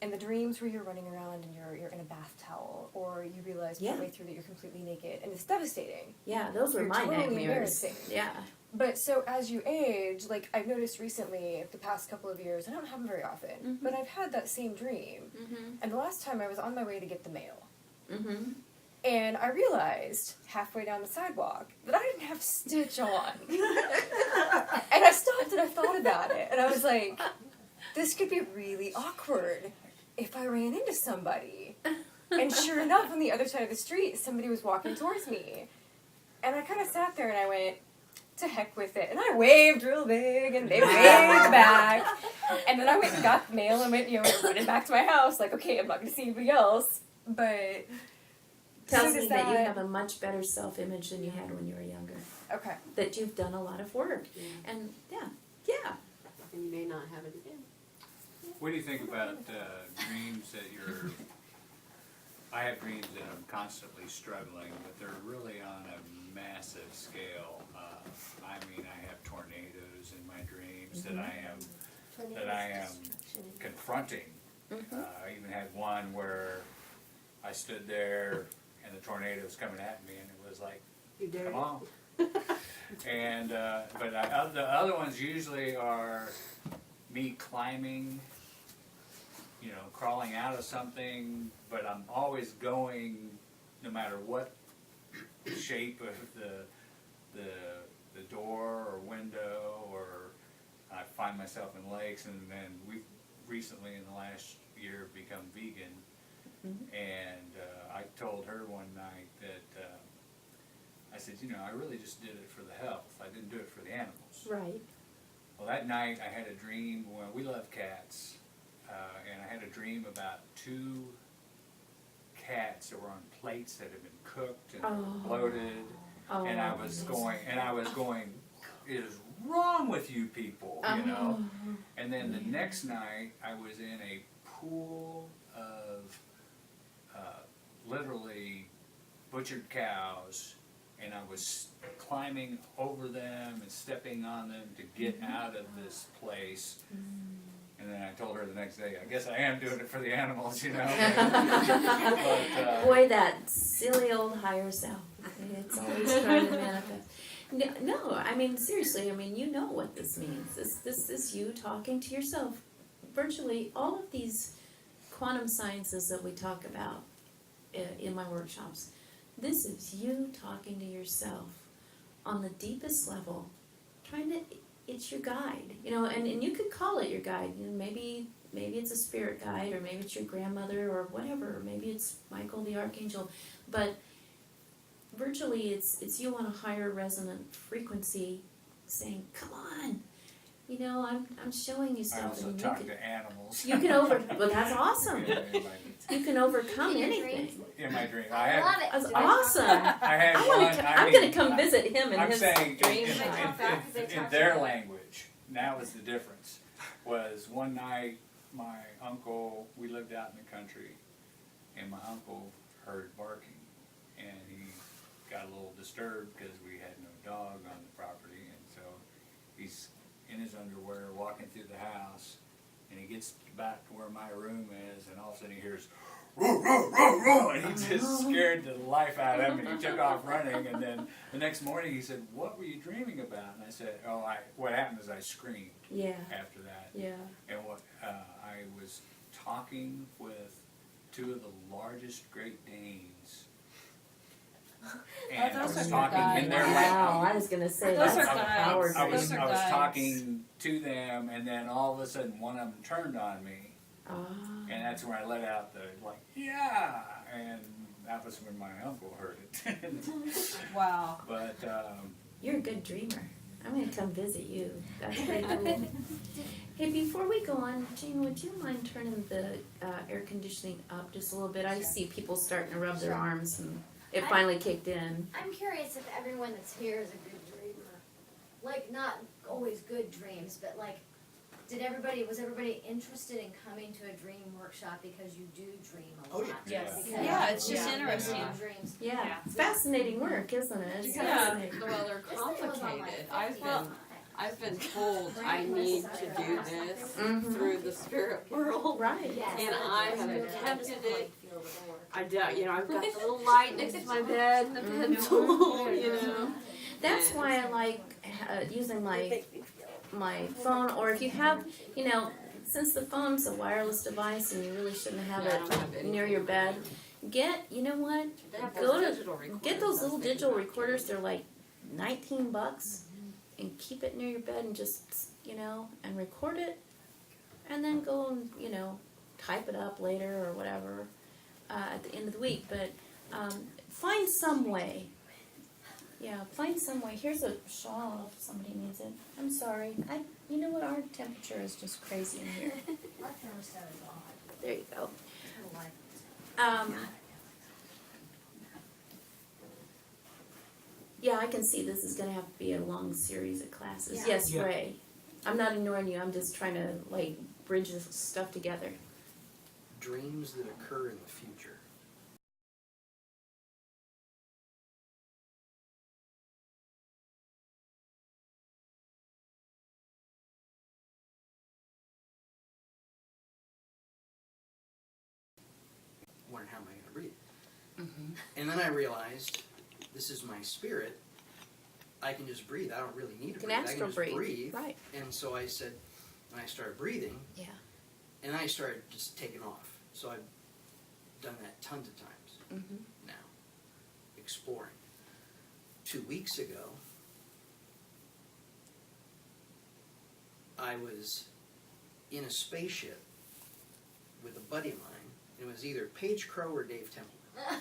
And the dreams where you're running around and you're in a bath towel, or you realize Yeah. partway through that you're completely naked, and it's devastating. Yeah, those were You're my totally nightmares. embarrassing. Yeah. But so as you age, like I've noticed recently, the past couple of years, I don't have them very often, but I've had that same dream. Mm-hmm. And the last time I was on my way to get the mail, Mm-hmm. and I realized halfway down the sidewalk that I didn't have a stitch on. And I stopped and I thought about it, and I was like, this could be really awkward if I ran into somebody. And sure enough, on the other side of the street, somebody was walking towards me. And I kind of sat there and I went, to heck with it. And I waved real big, and they waved back. And then I went and got the mail and went, you know, running back to my house, like, okay, I'm not going to see anybody else. But Tells so me that you have a much better self-image than you had when you were younger. Okay. That you've done a lot of work. Yeah. And yeah. And you may not have it again. What do you think about dreams that you're... I have dreams that I'm constantly struggling, but they're really on a massive scale. I mean, I have tornadoes in my dreams that I am confronting. I even had one where I stood there and the tornado was coming at me, and it was like, You dare? come on. And but the other ones usually are me climbing, you know, crawling out of something, but I'm always going, no matter what shape of the door or window, or I find myself in lakes, and then we've recently in the last year become vegan, and I told her one night that I said, you know, I really just did it for the health. I didn't do it for the animals. Right. Well, that night I had a dream. Well, we love cats, and I had a dream about 2 cats that were on plates that had been cooked and bloated, and I was going, "It is wrong with you people," you know. And then the next night I was in a pool of literally butchered cows, and I was climbing over them and stepping on them to get out of this place. And then I told her the next day, I guess I am doing it for the animals, you know. But, Boy, that silly old higher self. It's always trying to manifest. No, I mean, seriously, I mean, you know what this means. This is you talking to yourself. Virtually all of these quantum sciences that we talk about in my workshops, this is you talking to yourself on the deepest level, it's your guide, you know, and you could call it your guide. You know, maybe it's a spirit guide, or maybe it's your grandmother, or whatever, or maybe it's Michael the Archangel, but virtually it's you on a higher resonant frequency saying, come on, you know, I'm showing you I something. also talk to animals. You can well, that's awesome. You can overcome In your anything. dreams? In my dream, I love it. That's Do they awesome. talk I had I'm one. gonna come visit him in I'm his saying dream. in their language, that was the difference. Was one night my uncle, we lived out in the country, and my uncle heard barking, and he got a little disturbed because we had no dog on the property, and so he's in his underwear walking through the house, and he gets back to where my room is, and all of a sudden he hears, "Roar, roar, roar, roar," and he just scared the life out of him, and he took off running. And then the next morning he said, "What were you dreaming about?" And I said, what happened is I screamed Yeah. after that. Yeah. And I was talking with 2 of the largest Great Danes. And I those was are talking guides. in their Wow, language. I was gonna say Those that's are a guides. power I was dream. Those are guides. talking to them, and then all of a sudden one of them turned on me, and that's when I let out the yeah, and that was when my uncle heard it. Wow. But You're a good dreamer. I'm gonna come visit you. That's pretty cool. Hey, before we go on, Jane, would you mind turning the air conditioning up just a little bit? I see people starting to rub their arms, and it finally kicked in. I'm curious if everyone that's here is a good dreamer. Like, not always good dreams, but like, was everybody interested in coming to a dream workshop because you do dream a lot? Yes. Because Yeah, it's just you interesting. have dreams. Yeah, it's fascinating work, isn't it? It's fascinating. Well, they're This thing was on complicated. like I've been told I need to do this through the spirit world. Right. Yes. And I have attempted it. I do, you know, I've got the little light next to my bed and the pencil, you know. That's why I like using my phone, or if you have, you know, since the phone's a wireless device and you really shouldn't have Yeah, I don't have it any. near your bed, you know what? They have Go those to digital recorders get I those was little thinking digital about recorders. getting. They're like $19, and keep it near your bed and just, you know, and record it, and then go and, you know, type it up later or whatever at the end of the week. But find some way. Yeah, find some way. Here's a shawl if somebody needs it. I'm sorry. You know what? Our temperature is just crazy in here. Our thermostat is odd. There you go. I don't like it. Yeah, I can see this is going to have to be a long series of classes. Yeah. Yes, Yeah. Ray. I'm not ignoring you. I'm just trying to, like, bridge this stuff together. Dreams that occur in the future. Wondering how am I going to breathe? And then I realized this is my spirit. I can just breathe. I don't really need to You can breathe. I astral can just breathe. Right. And so I said, when I started breathing, Yeah. and I started just taking off. So I've done that tons of times Mm-hmm. now, exploring. 2 weeks ago, I was in a spaceship with a buddy of mine. It was either Paige Crow or Dave Temple.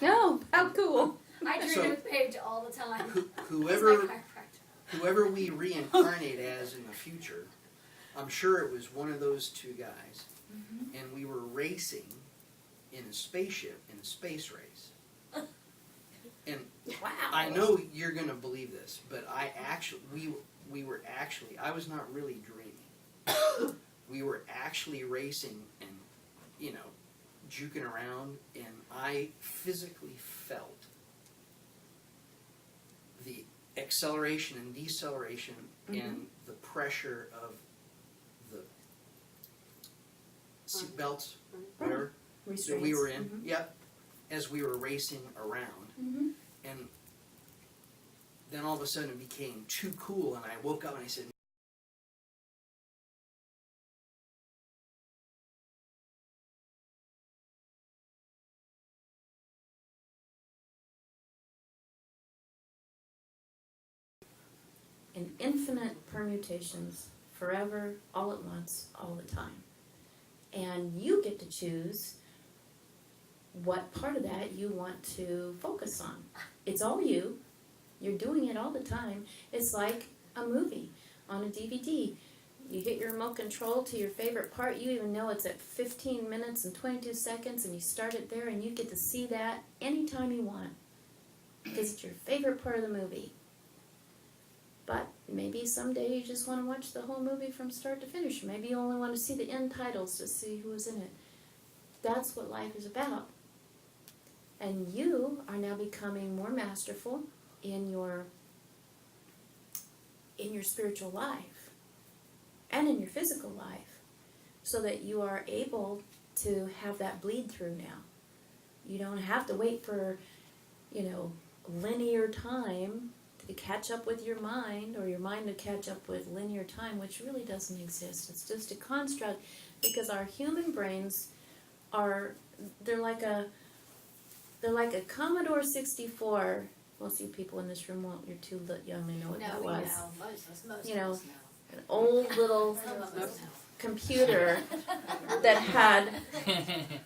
Oh, how cool. I dream So- with Paige all the time. He's my Whoever chiropractor. whoever we reincarnate as in the future, I'm sure it was one of those two guys, and we were racing in a spaceship in a space race. And Wow. I know you're going to believe this, but we were actually, I was not really dreaming. We were actually racing and, you know, juking around, and I physically felt the acceleration and deceleration and the pressure of the seat belts, whatever, that Restraints. we were in, yep, as we were racing around. Mhm. And then all of a sudden it became too cool, and I woke up and I said, In infinite permutations, forever, all at once, all the time. And you get to choose what part of that you want to focus on. It's all you. You're doing it all the time. It's like a movie on a DVD. You hit your remote control to your favorite part. You even know it's at 15 minutes and 22 seconds, and you start it there, and you get to see that anytime you want. Because it's your favorite part of the movie. But maybe someday you just want to watch the whole movie from start to finish. Maybe you only want to see the end titles to see who was in it. That's what life is about. And you are now becoming more masterful in your spiritual life and in your physical life, so that you are able to have that bleed through now. You don't have to wait for, linear time to catch up with your mind, or your mind to catch up with linear time, which really doesn't exist. It's just a construct, because our human brains they're like a Commodore 64. Most of you people in this room won't. You're too young to know what that was. Most You know, of us know. An old little Some of us know. computer that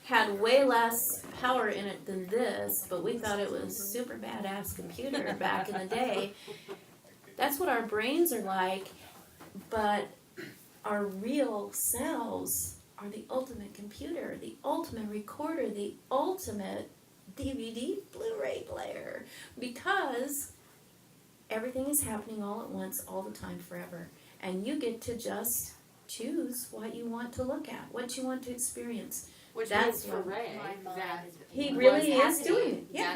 had way less power in it than this, but we thought it was super badass computer back in the day. That's what our brains are like, but our real selves are the ultimate computer, the ultimate recorder, the ultimate DVD Blu-ray player, because everything is happening all at once, all the time, forever. And you get to just choose what you want to look at, what you want to experience. Which That's means for what Ray, My mind that is He was really is happening. doing it. Yeah.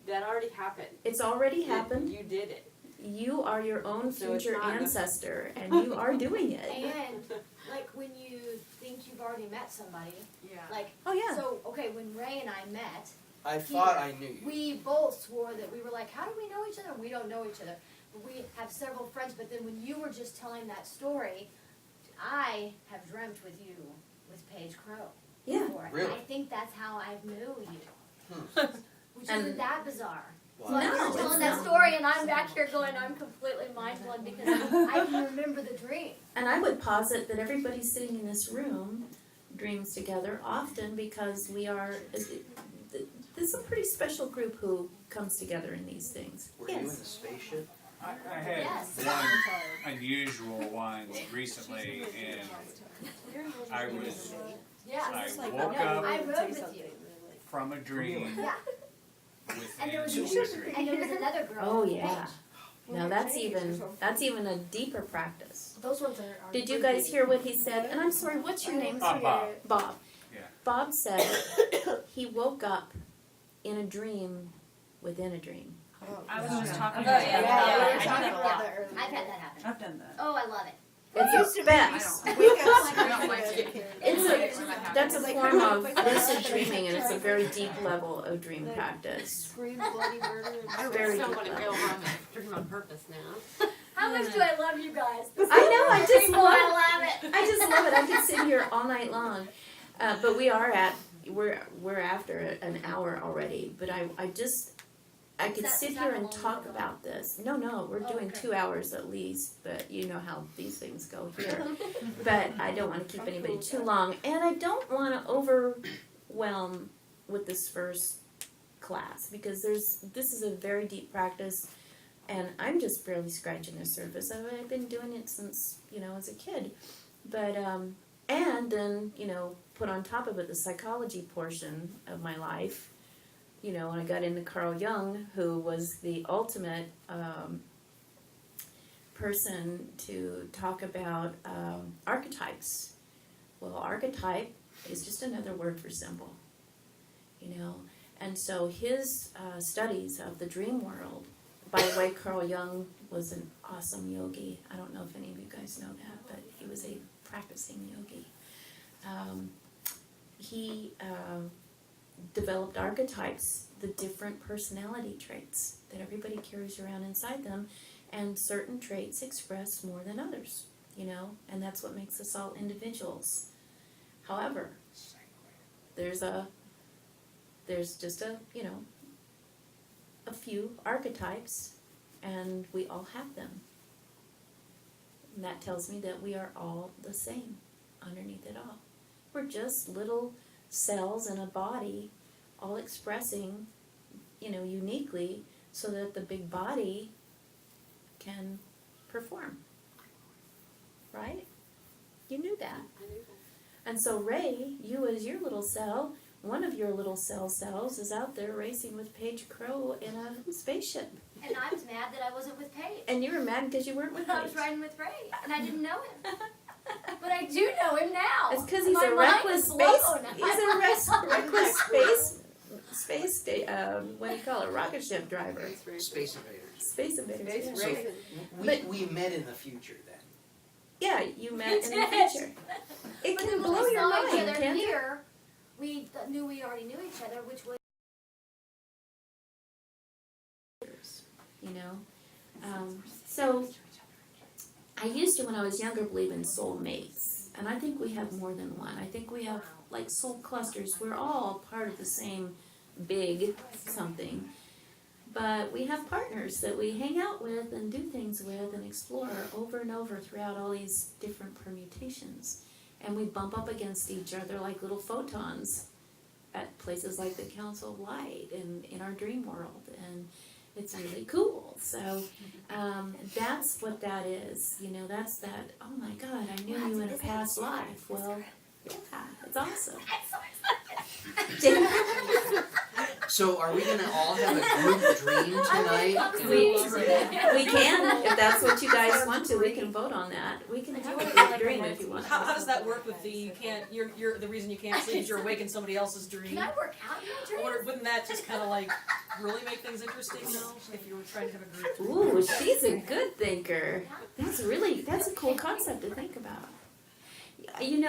That already happened. It's already happened. You did it. You are your own So it's future not a- ancestor, and you are doing it. And like when you think you've already met somebody, Yeah. like Oh yeah. so okay, when Ray and I met, I thought I knew you. we both swore that we were like, how do we know each other? We don't know each other. But we have several friends, but then when you were just telling that story, I have dreamt with you with Paige Crow Yeah. before. Really? And I think that's how I knew you. Hmm. Which And- isn't that bizarre. Wow. So like No, you're it's telling that not. story and I'm back here going, I'm completely mind blown because I can remember the dream. And I would posit that everybody sitting in this room dreams together often, because we are. This is a pretty special group who comes together in these things. Were you in the spaceship? I had Yes. one unusual one recently, and I Yeah. woke up I rode with you. from a dream Yeah. And there was within a dream. And there was another girl. Oh yeah. Now that's even a deeper practice. Those ones are Did you guys hear what he said? And I'm sorry, what's your name? Bob. Bob. Yeah. Bob said he woke up in a dream within a dream. I was just talking Oh, about yeah. that. Yeah, I we were do talking that a about lot. that earlier. I've had that happen. I've done that. Oh, I love it. It's the best. I We don't. got I don't like it. That's a form of lucid dreaming, and it's a very deep level of dream practice. Scream bloody murder. I Very still deep want to level. go home and dream on purpose now. How much do I love you guys? I know, I just People, love I love it. I just love it. I could sit here all night long. But we're after an hour already. But I could sit is that here how and long talk we go? about this. No, we're Oh, doing okay. 2 hours at least, but you know how these things go here. But I don't want to keep anybody too long, and I don't want to overwhelm with this first class, because this is a very deep practice, and I'm just barely scratching the surface of it. I've been doing it since, as a kid. But, and then, put on top of it the psychology portion of my life, and I got into Carl Jung, who was the ultimate person to talk about archetypes. Well, archetype is just another word for symbol, and so his studies of the dream world. By the way, Carl Jung was an awesome yogi. I don't know if any of you guys know that, but he was a practicing yogi. He developed archetypes, the different personality traits that everybody carries around inside them, and certain traits express more than others, and that's what makes us all individuals. However, there's just a few archetypes, and we all have them. And that tells me that we are all the same underneath it all. We're just little cells in a body, all expressing, uniquely, so that the big body can perform. Right? You knew that. I knew that. And so Ray, you as your little cell, one of your little cells is out there racing with Paige Crow in a spaceship. And I was mad that I wasn't with Paige. And you were mad because you weren't with I was Paige. riding with Ray, and I didn't know him. But I do know him now. It's because he's My a mind reckless is space. blown. He's a reckless what do you call it? Rocket ship driver. Space invaders. Space invaders. Yeah. So we met in the future then. Yeah, you met in the did. future. It But can then when blow we your saw each mind, other can't it? here, we knew we already knew each other, which was So I used to, when I was younger, believe in soulmates, and I think we have more than one. I think we have like soul clusters. We're all part of the same big something, but we have partners that we hang out with and do things with and explore over and over throughout all these different permutations, and we bump up against each other like little photons at places like the Council of Light and in our dream world, and it's really cool. So that's what that is. That's that, oh my God, I knew you in a past life. Well, yeah, it's awesome. So are we gonna all have a group dream tonight? We can, if that's what you guys want to, we can vote on that. We can have a group dream if you want. How does that work with you're the reason you can't sleep is you're awake in somebody else's dream? Can I work out in my Or dreams? wouldn't that just kind of really make things interesting though, if you were trying to have a group dream? Ooh, she's a good thinker. That's a cool concept to think about. And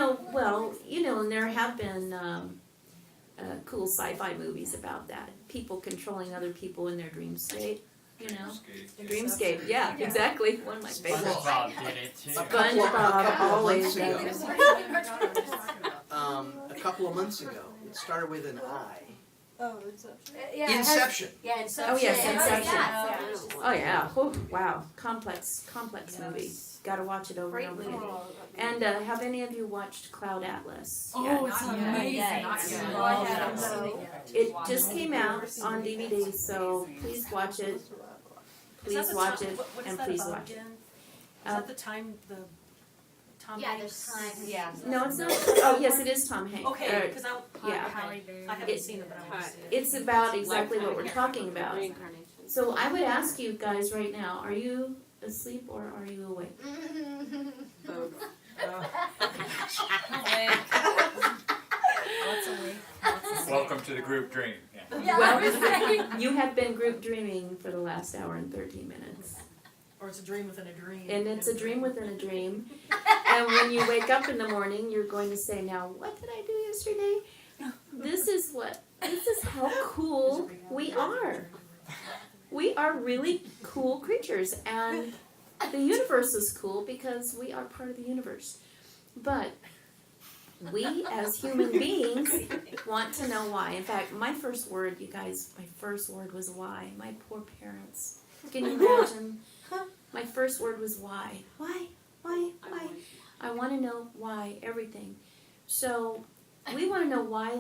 there have been cool sci-fi movies about that. People controlling other people in their dream state. Dreamscape. Yeah, exactly. One of my favorites. SpongeBob did it too. SpongeBob always does. A couple of months ago, it started with an I. Oh, Inception. Inception. Yeah, Inception. Oh yes, Inception. Yeah. Oh yeah. Oh, wow. Complex movie. Got to watch it over and over again. And have any of you watched Cloud Atlas? Oh, it's amazing. I haven't seen it yet. It just came out on DVD, so please watch it. Please watch it, and please watch it. Is that the time the Tom Yeah, Hanks? there's time. Yeah. No, it's not. Oh, yes, it is Tom Hanks. Okay, because yeah. I haven't seen it, but I want to see it. It's about exactly what we're talking about. Reincarnation. So I would ask you guys right now: are you asleep or are you awake? Welcome to the group dream. Yeah. Yeah, Well, you have been group dreaming for the last hour and 13 minutes. Or it's a dream within a dream. And it's a dream within a dream. And when you wake up in the morning, you're going to say, now, what did I do yesterday? This is how cool we are. We are really cool creatures. And the universe is cool because we are part of the universe. But we, as human beings, want to know why. In fact, my first word, you guys, was why. My poor parents. Can you imagine? My first word was why. Why? I want to know why, everything. So we want to know why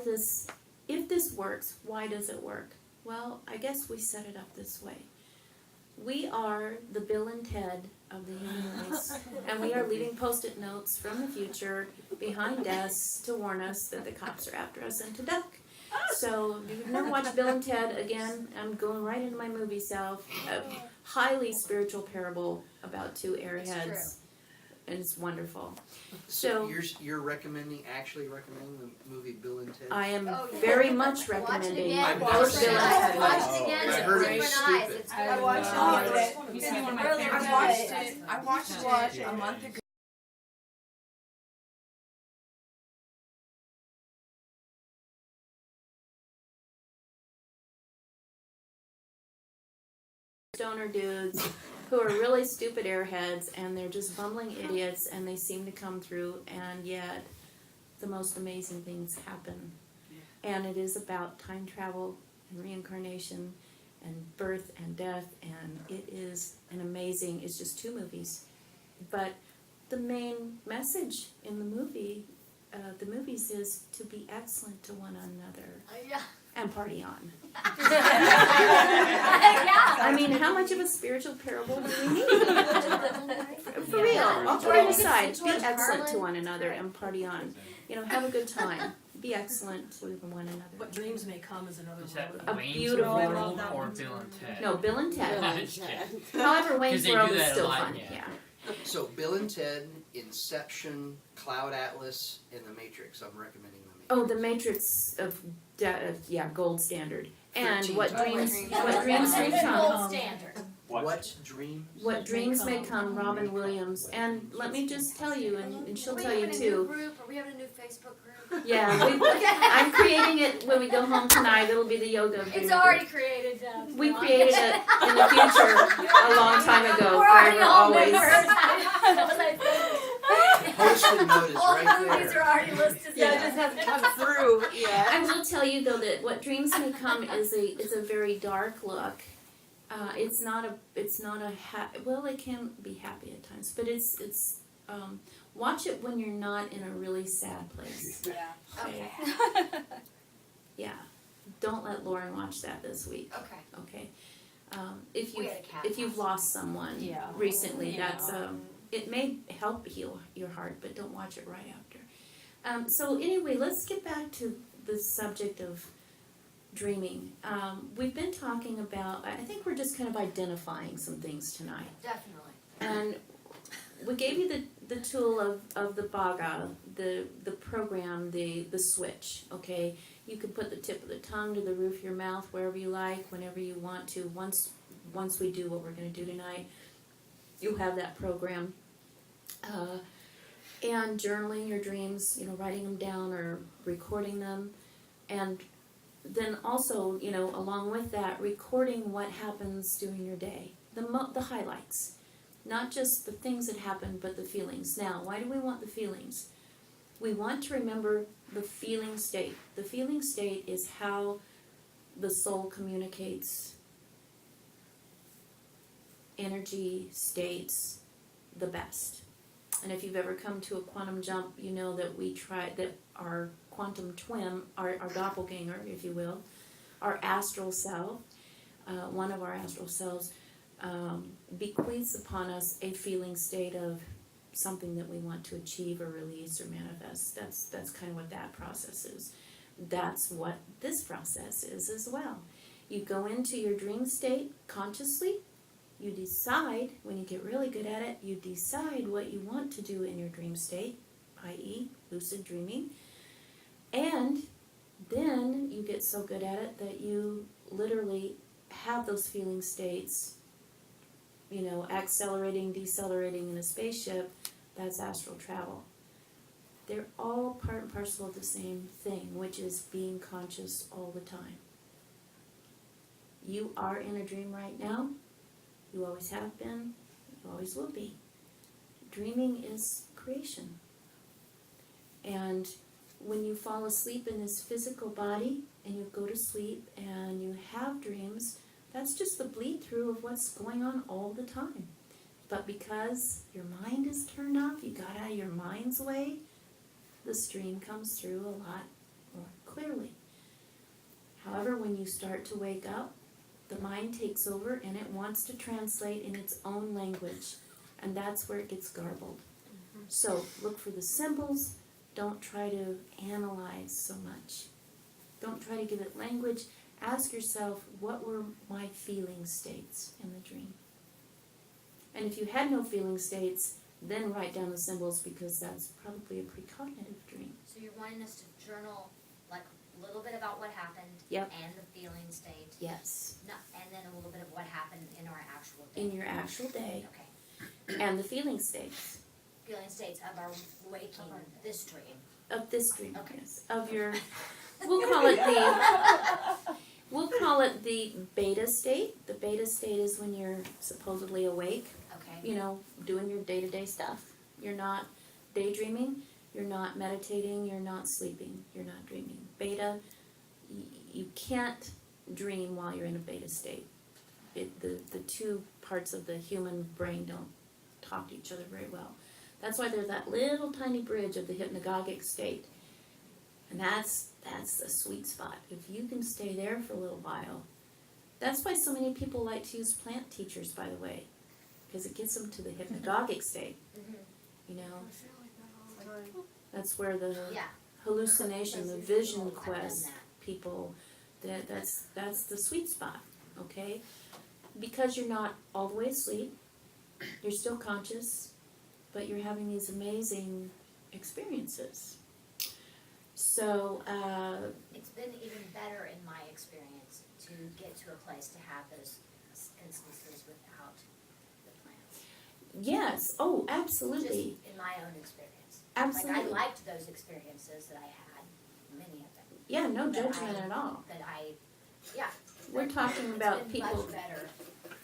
if this works, why does it work? Well, I guess we set it up this way. We are the Bill and Ted of the human race, and we are leaving post-it notes from the future behind desks to warn us that the cops are after us and to duck. So if you've never watched Bill and Ted, again, I'm going right into my movie self. A highly spiritual parable about two airheads, and it's wonderful. So you're actually recommending the movie Bill and Ted? I am Oh, yeah. very much Watch it recommending again. both Watch Bill it and Ted. Watch Oh, it again. I It's heard it different was eyes. stupid. It's I watched really all of good. it. You see one of my I favorites. watched it a month ago. Stoner dudes who are really stupid airheads, and they're just bumbling idiots, and they seem to come through, and yet the most amazing things happen. And it is about time travel and reincarnation and birth and death, and it is an amazing, it's just two movies. But the main message in the movies is to be excellent to one another Yeah. and party on. Yeah. I mean, how much of a spiritual parable do we need? For real, all kidding aside, be excellent to one another and party on. You know, have a good time. Be excellent to one another. What dreams may come is another Is that A one. Wayne's beautiful- World or Bill and Ted? No, Bill and Ted. Yeah. However, Wayne's 'Cause they World do is that a still lot, fun. yeah. Yeah. So Bill and Ted, Inception, Cloud Atlas, and The Matrix. I'm recommending The Matrix. Oh, the Matrix of gold standard. And 13 what times. dreams may Gold come. standard. What dream? What dreams may come, Robin Williams. And let me just tell you, and she'll Are we tell you having a new too. group? Are we having a new Facebook group? Yeah, I'm creating it when we go home tonight. It'll be the yoga. It's group. already created. We created it in the future a long time ago. We're already Forever, all always. members. Post-it note is All right the movies there. are already listed. Yeah, it just hasn't come through yet. I will tell you though that what dreams may come is a very dark look. It's not a well, it can be happy at times, but it's watch it when you're not in a really sad place. Yeah. Okay. Yeah, don't let Lauren watch that this week. Okay. Okay, if We you had a cat if you've house. lost someone Yeah. recently, Yeah. that's it may help heal your heart, but don't watch it right after. So anyway, let's get back to the subject of dreaming. We've been talking about, I think we're just kind of identifying some things tonight. Definitely. And we gave you the tool of the Bhaga, the program, the switch, okay? You can put the tip of the tongue to the roof of your mouth wherever you like, whenever you want to. Once we do what we're going to do tonight, you'll have that program. And journaling your dreams, writing them down or recording them. And then also, along with that, recording what happens during your day, the highlights. Not just the things that happen, but the feelings. Now, why do we want the feelings? We want to remember the feeling state. The feeling state is how the soul communicates energy states the best. And if you've ever come to a quantum jump, you know that that our quantum twin, our doppelganger, if you will, our astral self, one of our astral selves, bequeaths upon us a feeling state of something that we want to achieve or release or manifest. That's kind of what that process is. That's what this process is as well. You go into your dream state consciously. You decide, when you get really good at it, you decide what you want to do in your dream state, i.e. lucid dreaming. And then you get so good at it that you literally have those feeling states, accelerating, decelerating in a spaceship. That's astral travel. They're all part and parcel of the same thing, which is being conscious all the time. You are in a dream right now. You always have been. You always will be. Dreaming is creation. And when you fall asleep in this physical body and you go to sleep and you have dreams, that's just the bleed through of what's going on all the time. But because your mind is turned off, you got out of your mind's way, the stream comes through a lot more clearly. However, when you start to wake up, the mind takes over and it wants to translate in its own language. And that's where it gets garbled. So look for the symbols. Don't try to analyze so much. Don't try to give it language. Ask yourself, what were my feeling states in the dream? And if you had no feeling states, then write down the symbols, because that's probably a precognitive dream. So you're wanting us to journal, like, a little bit about what happened. Yep. And the feeling state. Yes. No, and then a little bit of what happened in our actual day. In your actual day. Okay. And the feeling states. Feeling states of our waking, this dream. Of this dream. Okay. Yes. Of your, we'll call it the beta state. The beta state is when you're supposedly awake, Okay. you know, doing your day-to-day stuff. You're not daydreaming, you're not meditating, you're not sleeping, you're not dreaming. Beta, you can't dream while you're in a beta state. The two parts of the human brain don't talk to each other very well. That's why there's that little tiny bridge of the hypnagogic state. And that's a sweet spot. If you can stay there for a little while. That's why so many people like to use plant teachers, by the way. Because it gets them to the hypnagogic state. You know? That's where the Yeah. hallucination, the vision I've done quest that. people, that's the sweet spot, okay? Because you're not all the way asleep, you're still conscious, but you're having these amazing experiences. So, It's been even better in my experience to get to a place to have those instances without the plants. yes, oh, absolutely, Just in my own experience. absolutely. Like, I liked those experiences that I had, many of them. Yeah, no That judgment at all. Yeah. We're talking It's about been people, much better.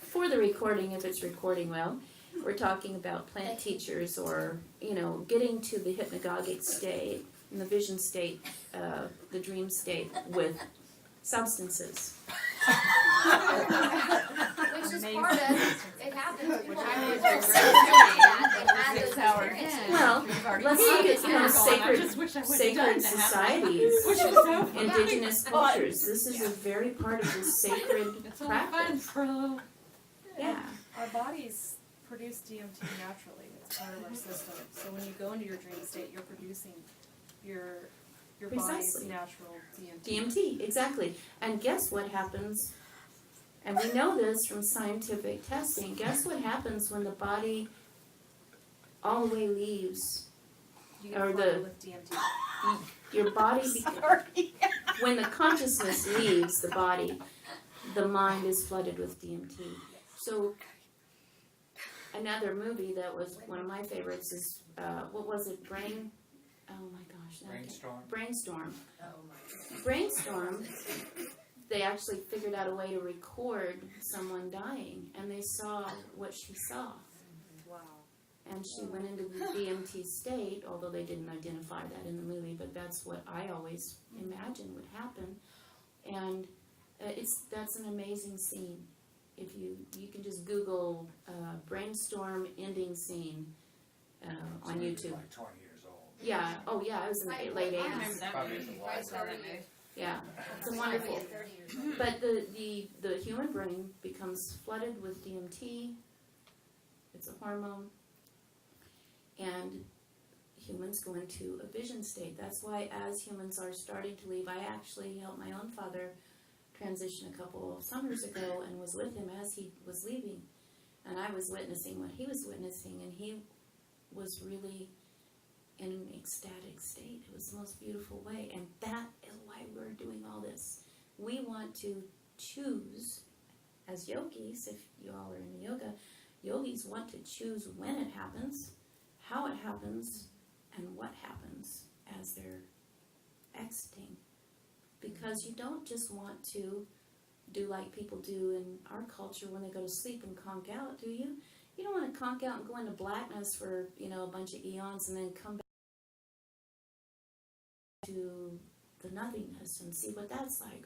for the recording, if it's recording well, we're talking about plant teachers, or, you know, getting to the hypnagogic state, and the vision state, the dream state with substances. Which is part of, it happens. Which I is was great. that, they had those 6 hours experiences. in. Well, We've already let's seen look it. at, you know, sacred that. societies, Which is so fun. indigenous cultures. This is a very part of the sacred It's only fun practice. for a little. Yeah. Our bodies produce DMT naturally. It's part of our system. So when you go into your dream state, you're producing your body's Precisely. natural DMT. DMT, exactly. And guess what happens? And we know this from scientific testing. Guess what happens when the body all the way leaves? You get Or flooded the- with DMT. Your body, when the consciousness leaves the body, the mind is flooded with DMT. So, another movie that was one of my favorites is, what was it, oh my gosh. now I can't- Brainstorm. Oh my God. Brainstorm, they actually figured out a way to record someone dying, and they saw what she saw. Wow. And she went into the DMT state, although they didn't identify that in the movie, but that's what I always imagined would happen. And that's an amazing scene. If you can just Google Brainstorm ending scene on YouTube. Like 20 years old. Yeah, oh yeah, it was in the late 80s. Probably is a while ago. Yeah, it's a Maybe wonderful. at 30 years old. But the human brain becomes flooded with DMT. It's a hormone. And humans go into a vision state. That's why as humans are starting to leave, I actually helped my own father transition a couple of summers ago and was with him as he was leaving. And I was witnessing what he was witnessing, and he was really in an ecstatic state. It was the most beautiful way. And that is why we're doing all this. We want to choose, as yogis, if you all are in yoga, yogis want to choose when it happens, how it happens, and what happens as they're exiting. Because you don't just want to do like people do in our culture when they go to sleep and conk out, do you? You don't want to conk out and go into blackness for, a bunch of eons and then come back to the nothingness and see what that's like.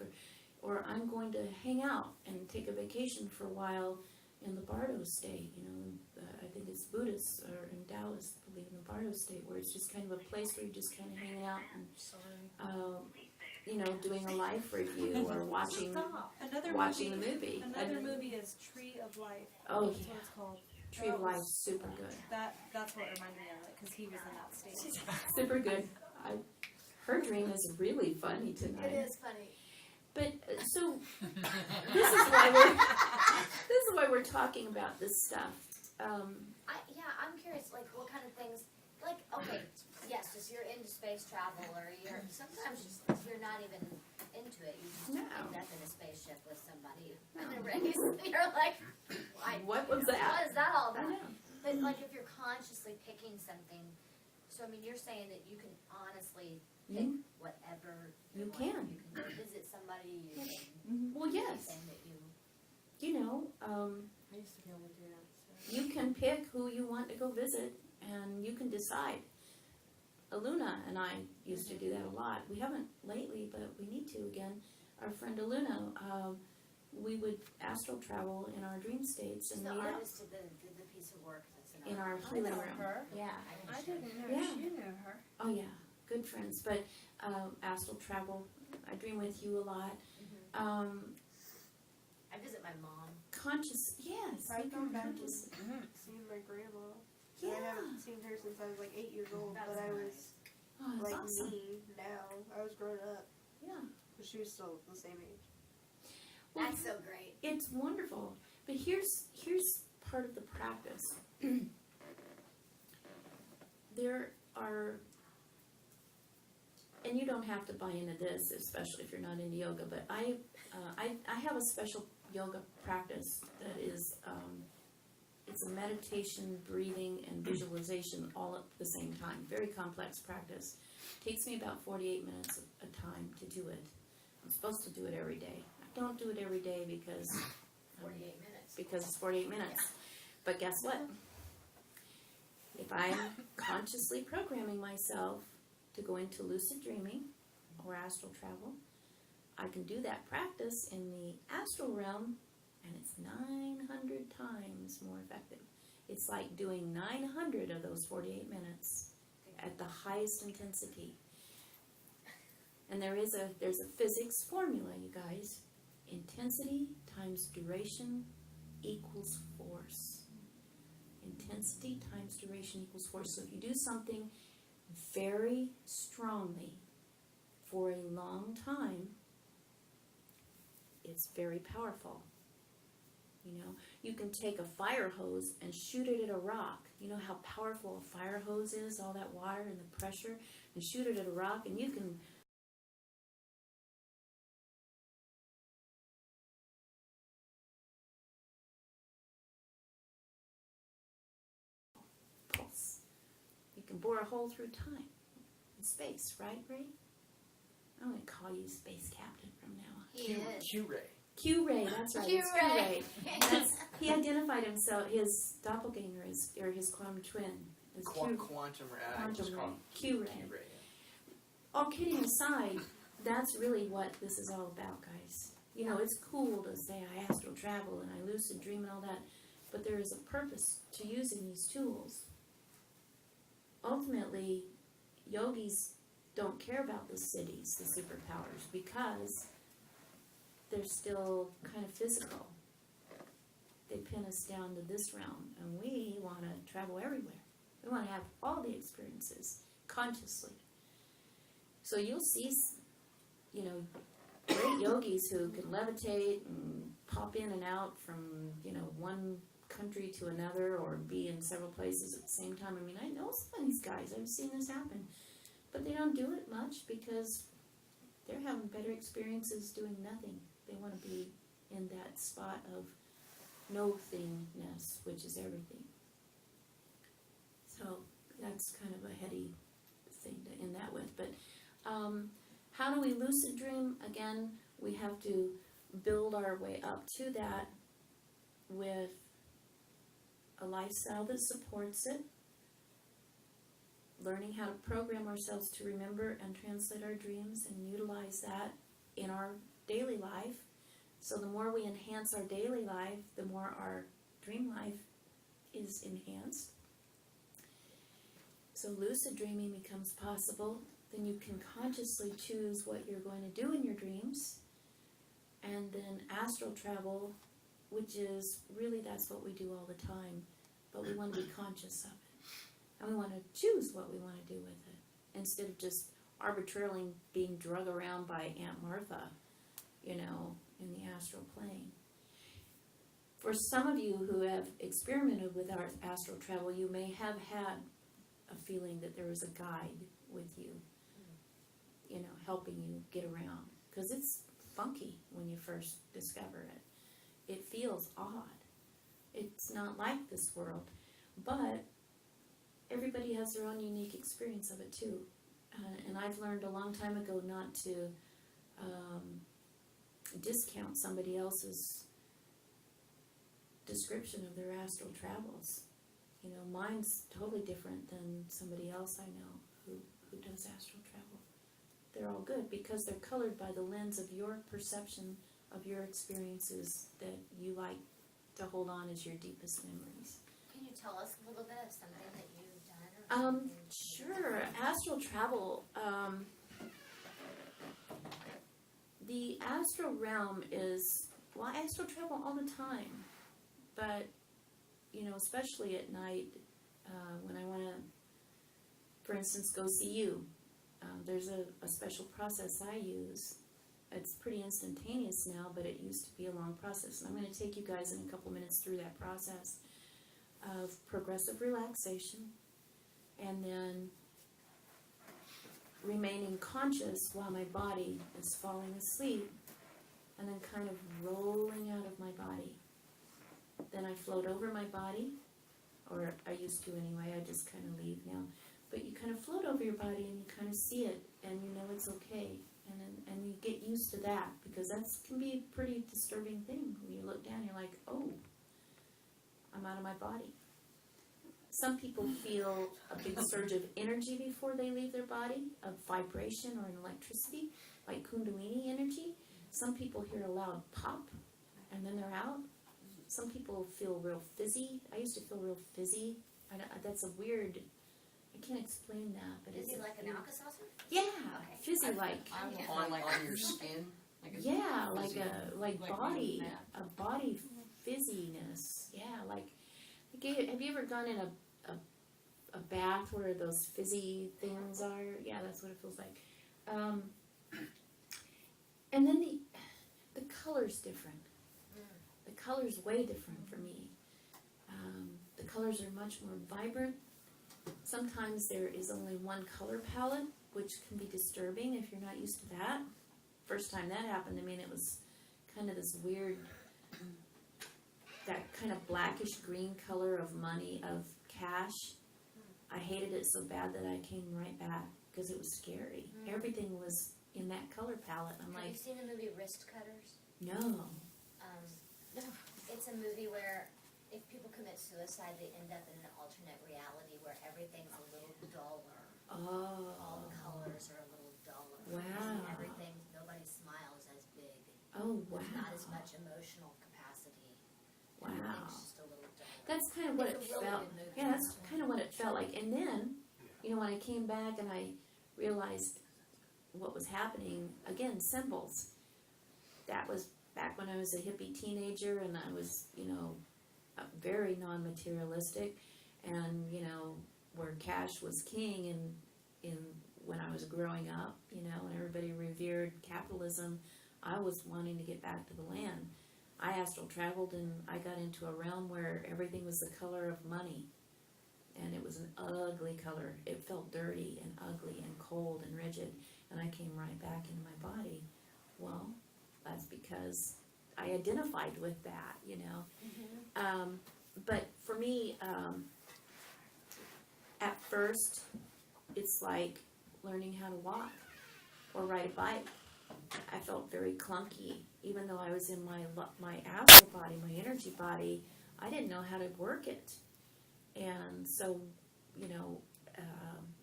Or I'm going to hang out and take a vacation for a while in the Bardo state. I think it's Buddhists or in Taoists believe in the Bardo state, where it's just kind of a place where you're just kind of hanging out and doing a life review or watching Another watching the movie. movie. Another movie is Tree of Life. Oh That's yeah, what it's called. Tree of Life, super good, That's what reminded me of it because he was in that state. super good. Her dream is really funny tonight. It is funny. But so this is why we're talking about this stuff. I'm curious, like, what kind of things, like, okay, yes, just you're into space travel, or sometimes you're not even into it. You just end up in a spaceship with somebody in a race. You're like, What was that? What is that all I about? know. But like, if you're consciously picking something, so I mean, you're saying that you can honestly pick whatever You want. can. You can go visit somebody. You can. Well, yes. Saying that you. I used to be able to do that. So. You can pick who you want to go visit, and you can decide. Aluna and I used to do that a lot. We haven't lately, but we need to again. Our friend Aluna, we would astral travel in our dream states and The meet up artist did the piece of work that's in our healing room. Her. Yeah. I didn't know Yeah. she knew her. Oh yeah, good friends. But astral travel, I dream with you a lot. I visit my mom. Conscious, yes. I've gone back and conscious. seen my grandma. Yeah. I haven't seen her since I was like 8 years old, That's but I was nice. Oh, that's like awesome. me now. I was grown up, Yeah. but she was still the same age. Well, That's so great. it's wonderful. But here's part of the practice. There are, and you don't have to buy into this, especially if you're not into yoga. But I have a special yoga practice that is it's a meditation, breathing, and visualization all at the same time. Very complex practice. Takes me about 48 minutes a time to do it. I'm supposed to do it every day. I don't do it every day because 48 minutes. because it's 48 minutes. But guess what? If I'm consciously programming myself to go into lucid dreaming or astral travel, I can do that practice in the astral realm, and it's 900 times more effective. It's like doing 900 of those 48 minutes at the highest intensity. And there's a physics formula, you guys. Intensity times duration equals force. Intensity times duration equals force. So if you do something very strongly for a long time, it's very powerful. You can take a fire hose and shoot it at a rock. You know how powerful a fire hose is, all that water and the pressure, and shoot it at a rock, and you can pulse. You can bore a hole through time and space, right, Ray? I'm going to call you Space Captain from now on. He is. Q-ray. Q-Ray, that's right. it's Q-Ray. He identified himself, his doppelganger, or his quantum twin. Is Quantum ray. I just call him Q-Ray. Q-ray. All kidding aside, that's really what this is all about, guys. It's cool to say I astral travel and I lucid dream and all that, but there is a purpose to using these tools. Ultimately, yogis don't care about the cities, the superpowers, because they're still kind of physical. They pin us down to this realm, and we want to travel everywhere. We want to have all the experiences consciously. So you'll see, great yogis who can levitate and pop in and out from, one country to another or be in several places at the same time. I mean, I know some of these guys. I've seen this happen. But they don't do it much because they're having better experiences doing nothing. They want to be in that spot of no-thingness, which is everything. So that's kind of a heady thing to end that with. But how do we lucid dream? Again, we have to build our way up to that with a lifestyle that supports it, learning how to program ourselves to remember and translate our dreams and utilize that in our daily life. So the more we enhance our daily life, the more our dream life is enhanced. So lucid dreaming becomes possible. then you can consciously choose what you're going to do in your dreams. And then astral travel, which is really, that's what we do all the time, but we want to be conscious of it. And we want to choose what we want to do with it, instead of just arbitrarily being drug around by Aunt Martha, you know, in the astral plane. For some of you who have experimented with our astral travel, you may have had a feeling that there was a guide with you, you know, helping you get around. Because it's funky when you first discover it. It feels odd. It's not like this world. But everybody has their own unique experience of it too. And I've learned a long time ago not to discount somebody else's description of their astral travels. You know, mine's totally different than somebody else I know who does astral travel. They're all good because they're colored by the lens of your perception of your experiences that you like to hold on as your deepest memories. Can you tell us a little bit of something that you've done? Or something? Sure. Astral travel, the astral realm is, well, I astral travel all the time, but, you know, especially at night, when I want to, for instance, go see you, there's a special process I use. It's pretty instantaneous now, but it used to be a long process. And I'm going to take you guys in a couple minutes through that process of progressive relaxation, and then remaining conscious while my body is falling asleep, and then kind of rolling out of my body. Then I float over my body, or I used to anyway, I just kind of leave now. But you kind of float over your body and you kind of see it, and you know it's okay. And you get used to that, because that can be a pretty disturbing thing. When you look down, you're like, oh, I'm out of my body. Some people feel a big surge of energy before they leave their body, of vibration or an electricity, like Kundalini energy. Some people hear a loud pop, and then they're out. Some people feel real fizzy. I used to feel real fizzy. That's a weird, I can't explain that. But Is it's it like an Alka-Seltzer? Yeah, Okay. fizzy-like. On your skin? Yeah, like fizzy. like Like body, that. a body fizziness. Yeah, like have you ever gone in a bath where those fizzy things are? Yeah, that's what it feels like. And then the color's different. The color's way different for me. The colors are much more vibrant. Sometimes there is only one color palette, which can be disturbing if you're not used to that. First time that happened to me, and it was kind of this weird, that kind of blackish green color of money, of cash. I hated it so bad that I came right back because it was scary. Everything was in that color palette. I'm Have like, you seen the movie Wrist Cutters? no. It's a movie where if people commit suicide, they end up in an alternate reality where everything's a little duller. Oh. All the colors are a little duller. Wow. And everything, nobody smiles as big. Oh, wow. There's not as much emotional capacity. Wow. Everything's just a little duller. That's kind of what It's it a really felt. good movie. Yeah, that's kind of what it felt like. And then, you know, when I came back and I realized what was happening, again, symbols. That was back when I was a hippie teenager, and I was, you know, very non-materialistic, and, you know, where cash was king in when I was growing up, you know, and everybody revered capitalism, I was wanting to get back to the land. I astral traveled, and I got into a realm where everything was the color of money, and it was an ugly color. It felt dirty and ugly and cold and rigid, and I came right back into my body. Well, that's because I identified with that, you know. But for me, at first, it's like learning how to walk or ride a bike. I felt very clunky, even though I was in my astral body, my energy body. I didn't know how to work it, and so, you know,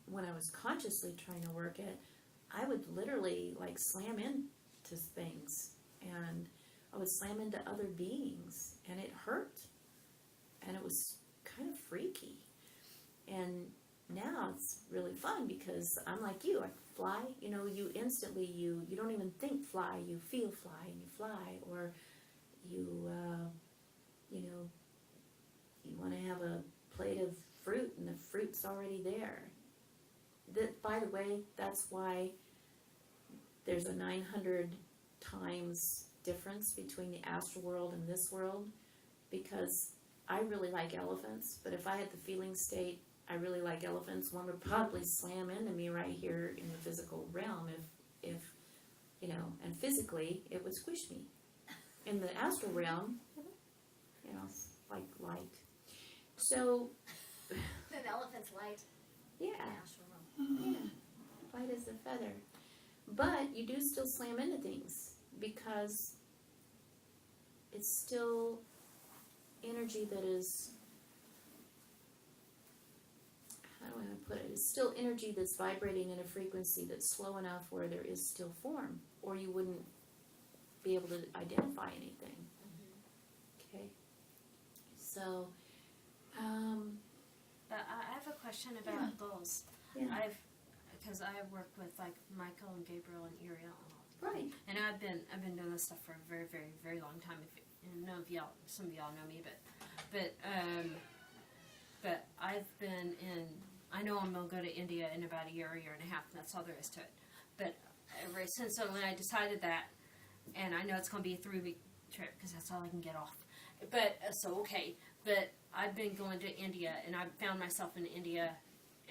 when I was consciously trying to work it, I would literally like slam into things, and I would slam into other beings, and it hurt, and it was kind of freaky. And now it's really fun because I'm like you. I fly. You instantly you don't even think fly. You feel fly and you fly, or you you want to have a plate of fruit and the fruit's already there. That, by the way, that's why there's a 900 times difference between the astral world and this world, because I really like elephants, but if I had the feeling state, I really like elephants, one would probably slam into me right here in the physical realm if and physically it would squish me. In the astral realm, it's like light. So, An elephant's light. yeah. Astral realm. Yeah, light as a feather. But you do still slam into things because it's still energy that is, how do I put it? It's still energy that's vibrating in a frequency that's slow enough where there is still form, or you wouldn't be able to identify anything. Okay? So, But I have a question about those. yeah. Because I work with like Michael and Gabriel and Uriel and all. Right. And I've been doing this stuff for a very, very, very long time. And some of y'all know me, but I've been in. I know I'm gonna go to India in about a year and a half, and that's all there is to it. But ever since when I decided that, and I know it's gonna be a 3-week trip because that's all I can get off. But so okay. But I've been going to India, and I've found myself in India.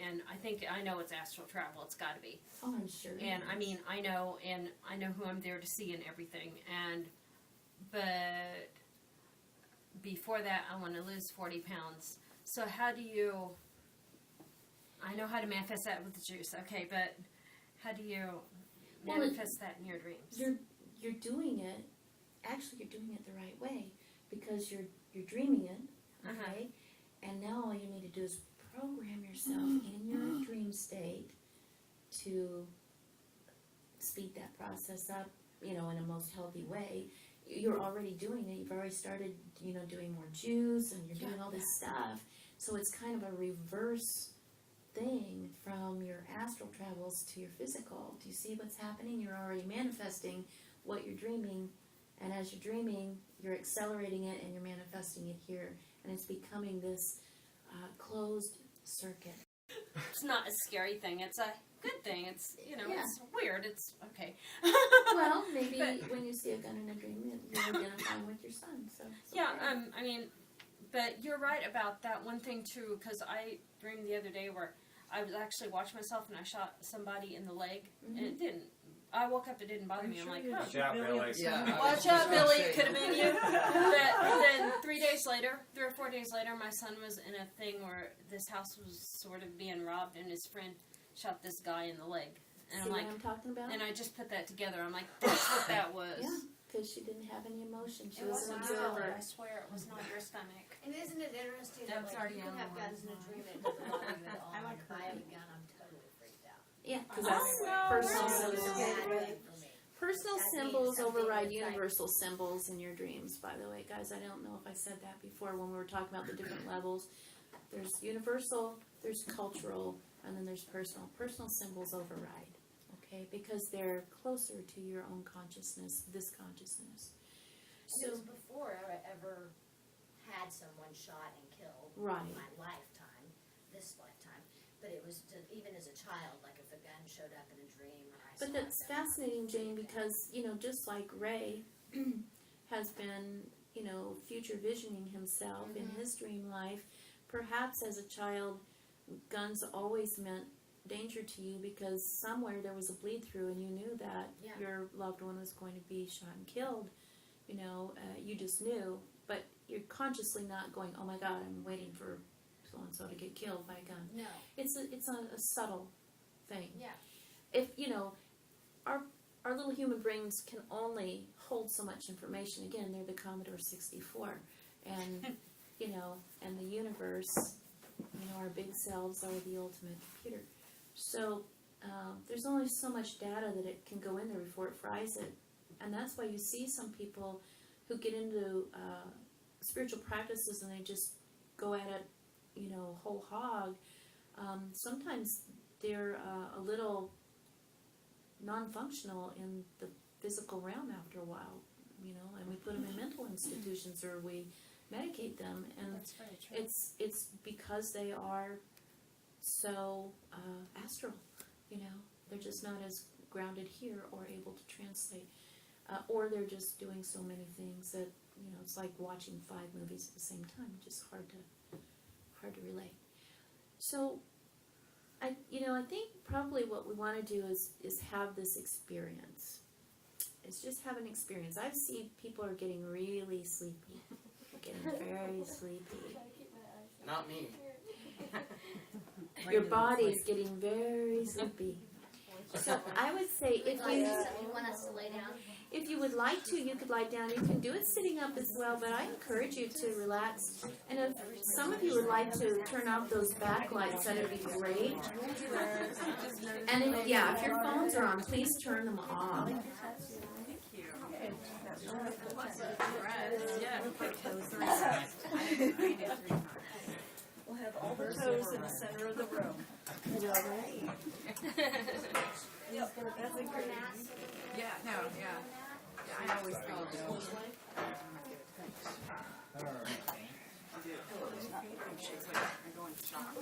And I know it's astral travel. It's got to be. Oh, I'm sure. And I mean, I know who I'm there to see and everything. But before that, I want to lose 40 pounds. So how do you? I know how to manifest that with the juice. Okay, but how do you manifest that in your dreams? You're doing it. Actually, you're doing it the right way because you're dreaming it. Okay, and now all you need to do is program yourself in your dream state to speed that process up, in a most healthy way. You're already doing it. You've already started, doing more juice, and you're doing all this stuff. So it's kind of a reverse thing from your astral travels to your physical. Do you see what's happening? You're already manifesting what you're dreaming, and as you're dreaming, you're accelerating it and you're manifesting it here, and it's becoming this closed circuit. It's not a scary thing. It's a good thing. It's it's weird. It's okay. Well, maybe when you see a gun in a dream, you're identifying with your son. So yeah, I mean, but you're right about that one thing too. Because I dreamed the other day where I was actually watching myself and I shot somebody in the leg, and it didn't. I woke up, it didn't bother me. I'm like, oh. Watch out, Billy. Yeah, Watch out, Billy. It could have been you. But then 3 or 4 days later, my son was in a thing where this house was sort of being robbed, and his friend shot this guy in the leg. And see I'm like, what I'm talking about? and I just put that together. I'm like, that's what that was. Yeah, because she didn't have any emotion. She It was an wasn't observer. I swear it was not your stomach. And isn't it interesting that Deb's like, already you can have analyzed guns in a mine. dream and it doesn't bother you at all. I like If her I have a idea. gun, I'm totally freaked out. Yeah, because Oh, that's no. personal It's symbols. a bad thing for me. Personal That means symbols something override that's like- universal symbols in your dreams, by the way, guys. I don't know if I said that before when we were talking about the different levels. There's universal, there's cultural, and then there's personal. Personal symbols override, okay, because they're closer to your own consciousness, this consciousness. And it was before I ever had someone shot and killed Right. in my lifetime, this lifetime. But it was just, even as a child, like if a gun showed up in a dream or I saw But that's a gun. fascinating, Jane, because, just like Ray has been, future visioning himself in his dream life, perhaps as a child, guns always meant danger to you because somewhere there was a bleed through and you knew that Yeah. your loved one was going to be shot and killed. You just knew, but you're consciously not going, oh my God, I'm waiting for so-and-so to get killed by a gun. No. It's a subtle thing. Yeah. If our little human brains can only hold so much information. Again, they're the Commodore 64, and and the universe, our big selves are the ultimate computer. So there's only so much data that it can go in there before it fries it, and that's why you see some people who get into spiritual practices and they just go at it, whole hog. sometimes they're a little non-functional in the physical realm after a while, you know, and we put them in mental institutions or we medicate them, and That's very true. it's because they are so astral, you know, they're just not as grounded here or able to translate, or they're just doing so many things that, you know, it's like watching 5 movies at the same time, just hard to relate. So I think probably what we want to do is have this experience. It's just have an experience. I've seen people are getting really sleepy, getting very sleepy. Not me. Your body's getting very sleepy. So I would say You want us to lay down? if you would like to, you could lie down. You can do it sitting up as well, but I encourage you to relax. And if some of you would like to turn off those backlights, that would be great. And if your phones are on, please turn them off. We'll have all the toes in the center of the room. That's a great. Yeah, no, yeah. I always feel guilt. It's like I go into shock.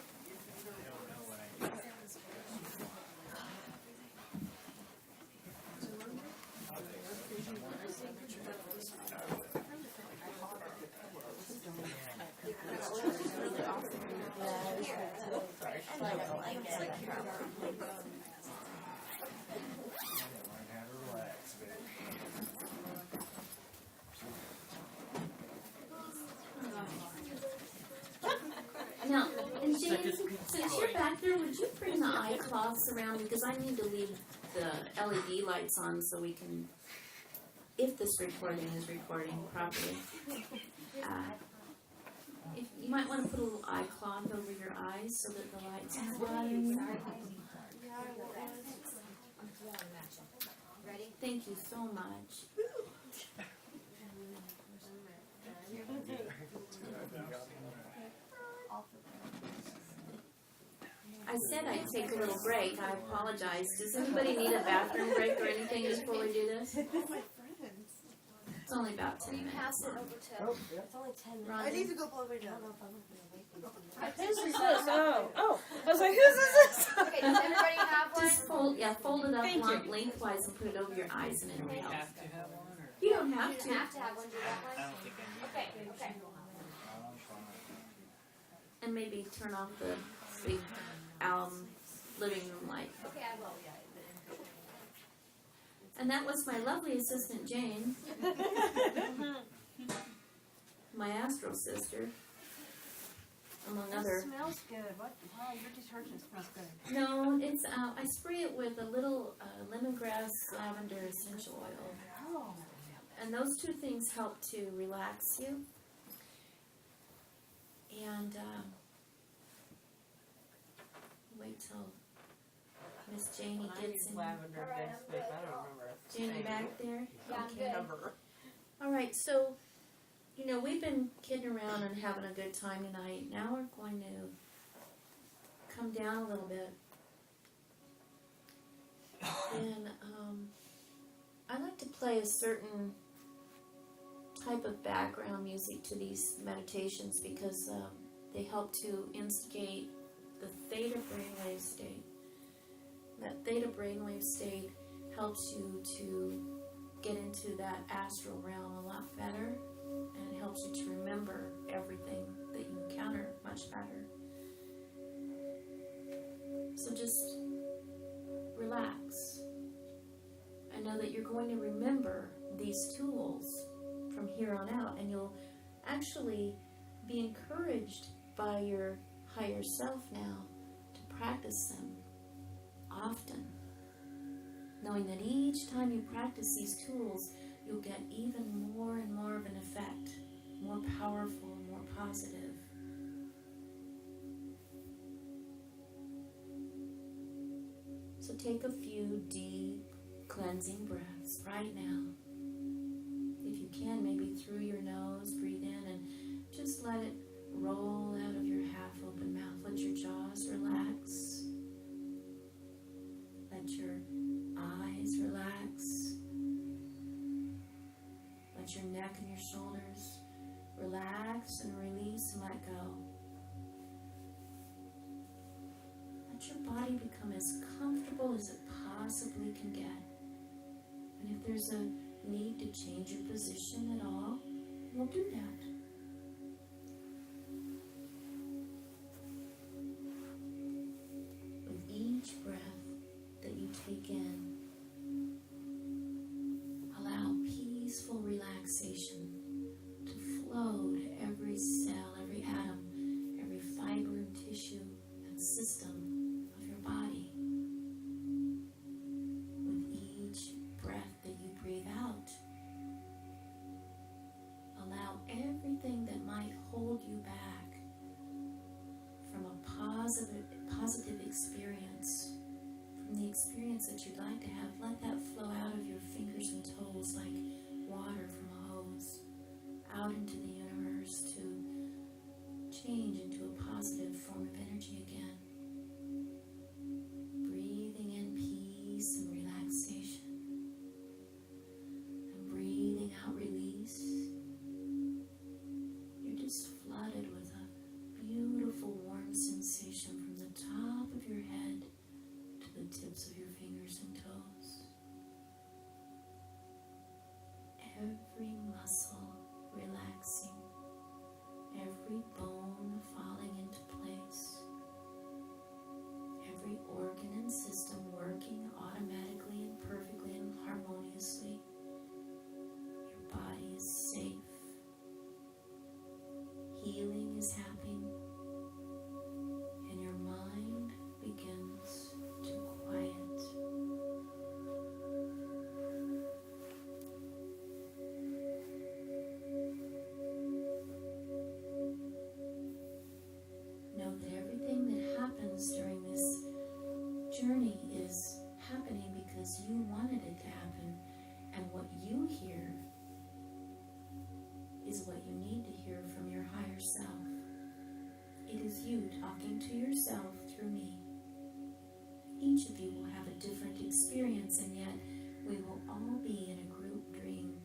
Now, and Jane, since you're back there, would you bring the eye cloths around, because I need to leave the LED lights on so we can, if this recording is recording properly. If you might want to put a little eye cloth over your eyes so that the lights aren't bothering you. Ready? Thank you so much. I said I'd take a little break. I apologize. Does anybody need a bathroom break or anything before we do this? It's only about 10 minutes. Pass it over to. It's only 10 minutes. Rhonda? I need to go blow my nose. Whose is this? Oh. I was like, whose is this? Okay, does everybody have one? Just fold it up Thank you. lengthwise and put it over your eyes and it'll help. Have to have one, or? You don't You have don't to. have to have one, do you have I one? don't think I need Okay, okay. And maybe turn off the big living room light. Okay, I will, yeah. And that was my lovely assistant Jane, my astral sister, among other. Smells good. What? Wow, your detergent smells good. No, it's I spray it with a little lemongrass lavender essential oil, Oh. and those two things help to relax you. And wait till Miss Janie gets in. Lavender next week. I don't remember. Janie back there. Yeah, I'm Okay. good. All right, so, you know, we've been kidding around and having a good time tonight. Now we're going to come down a little bit. And I like to play a certain type of background music to these meditations because they help to instigate the theta brainwave state. That theta brainwave state helps you to get into that astral realm a lot better, and it helps you to remember everything that you encounter much better. So just relax. I know that you're going to remember these tools from here on out, and you'll actually be encouraged by your higher self now to practice them often, knowing that each time you practice these tools, you'll get even more and more of an effect, more powerful, more positive. So take a few deep cleansing breaths right now. If you can, maybe through your nose, breathe in and just let it roll out of your half open mouth. Let your jaws relax. Let your eyes relax. Let your neck and your shoulders relax and release and let go. Let your body become as comfortable as it possibly can get. And if there's a need to change your position at all, we'll do that. With each breath that you take in, allow peaceful relaxation to flow to every cell, every atom, every fiber and tissue and system of your body. With each breath that you breathe out, allow everything that might hold you back from a positive experience, from the experience that you'd like to have, let that flow out of your fingers and toes like water from a hose, out into the universe to change into a positive form of energy again. Breathing in peace and relaxation, and breathing out release. You're just flooded with a beautiful warm sensation from the top of your head to the tips of your fingers and toes. Every muscle relaxing, every bone falling into place, every organ and system working automatically and perfectly and harmoniously. Your body is safe. Healing is happening, and your mind begins to quiet. Know that everything that happens during this journey is happening because you wanted it to happen, and what you hear is what you need to hear from your higher self. It is you talking to yourself through me. Each of you will have a different experience, and yet we will all be in a group dream.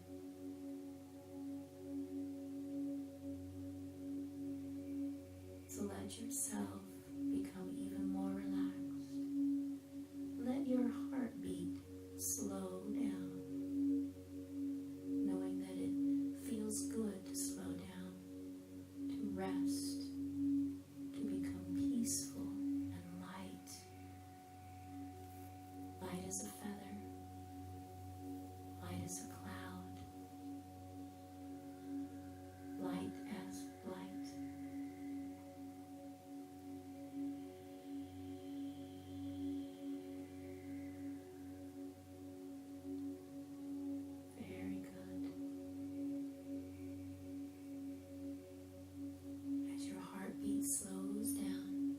So let yourself become even more relaxed. Let your heartbeat slow down, knowing that it feels good to slow down, to rest, to become peaceful and light. Light as a feather, light as a cloud, light as light. Very good. As your heartbeat slows down,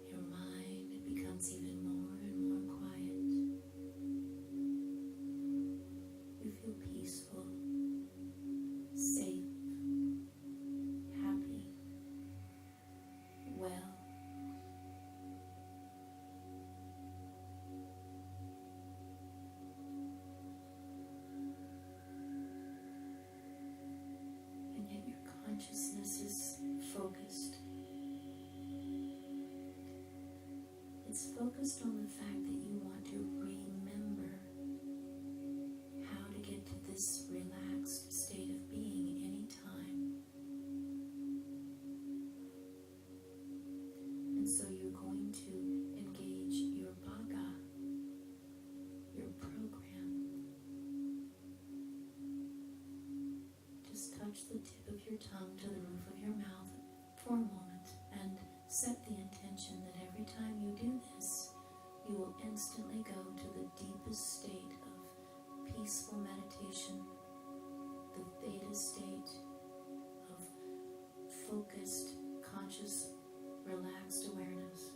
your mind becomes even more and more quiet. You feel peaceful, safe, happy, well. And yet your consciousness is focused. It's focused on the fact that you want to remember how to get to this relaxed state of being anytime. And so you're going to engage your bhaga, your program. Just touch the tip of your tongue to the roof of your mouth for a moment and set the intention that every time you do this, you will instantly go to the deepest state of peaceful meditation, the theta state of focused, conscious, relaxed awareness,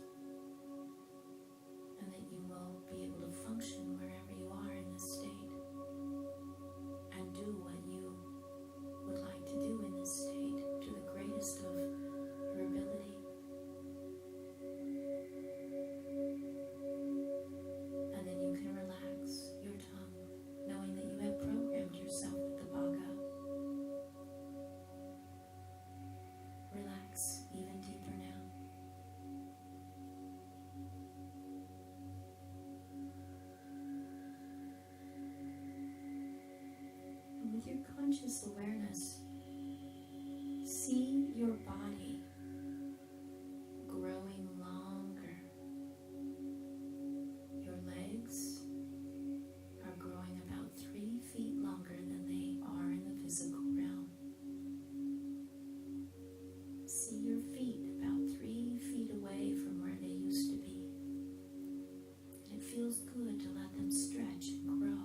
and that you will be able to function wherever you are in this state and do what you would like to do in this state to the greatest of conscious awareness, see your body growing longer. Your legs are growing about 3 feet longer than they are in the physical realm. See your feet about 3 feet away from where they used to be. And it feels good to let them stretch and grow.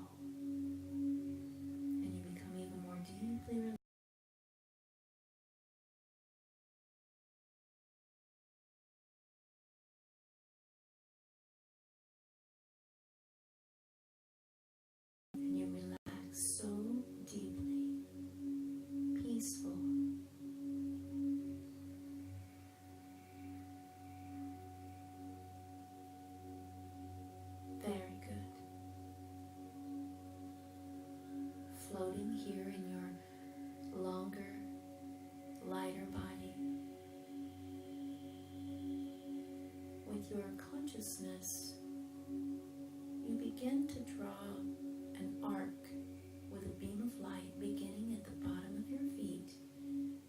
And you become even more deeply relaxed. And you relax so deeply, peaceful. Very good. Floating here in your longer, lighter body. With your consciousness, you begin to draw an arc with a beam of light beginning at the bottom of your feet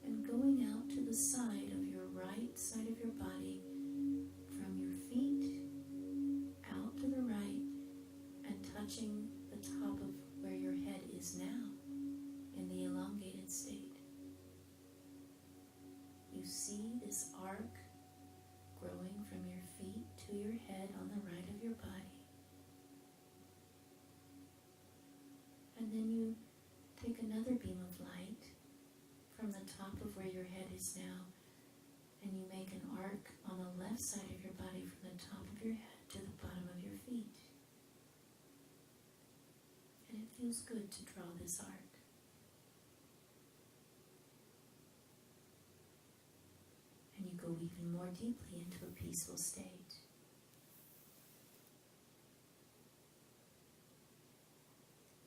and going out to the side of your right side of your body, from your feet out to the right and touching the top of where your head is now in the elongated state. You see this arc growing from your feet to your head on the right of your body. And then you take another beam of light from the top of where your head is now, and you make an arc on the left side of your body from the top of your head to the bottom of your feet. And it feels good to draw this arc. And you go even more deeply into a peaceful state.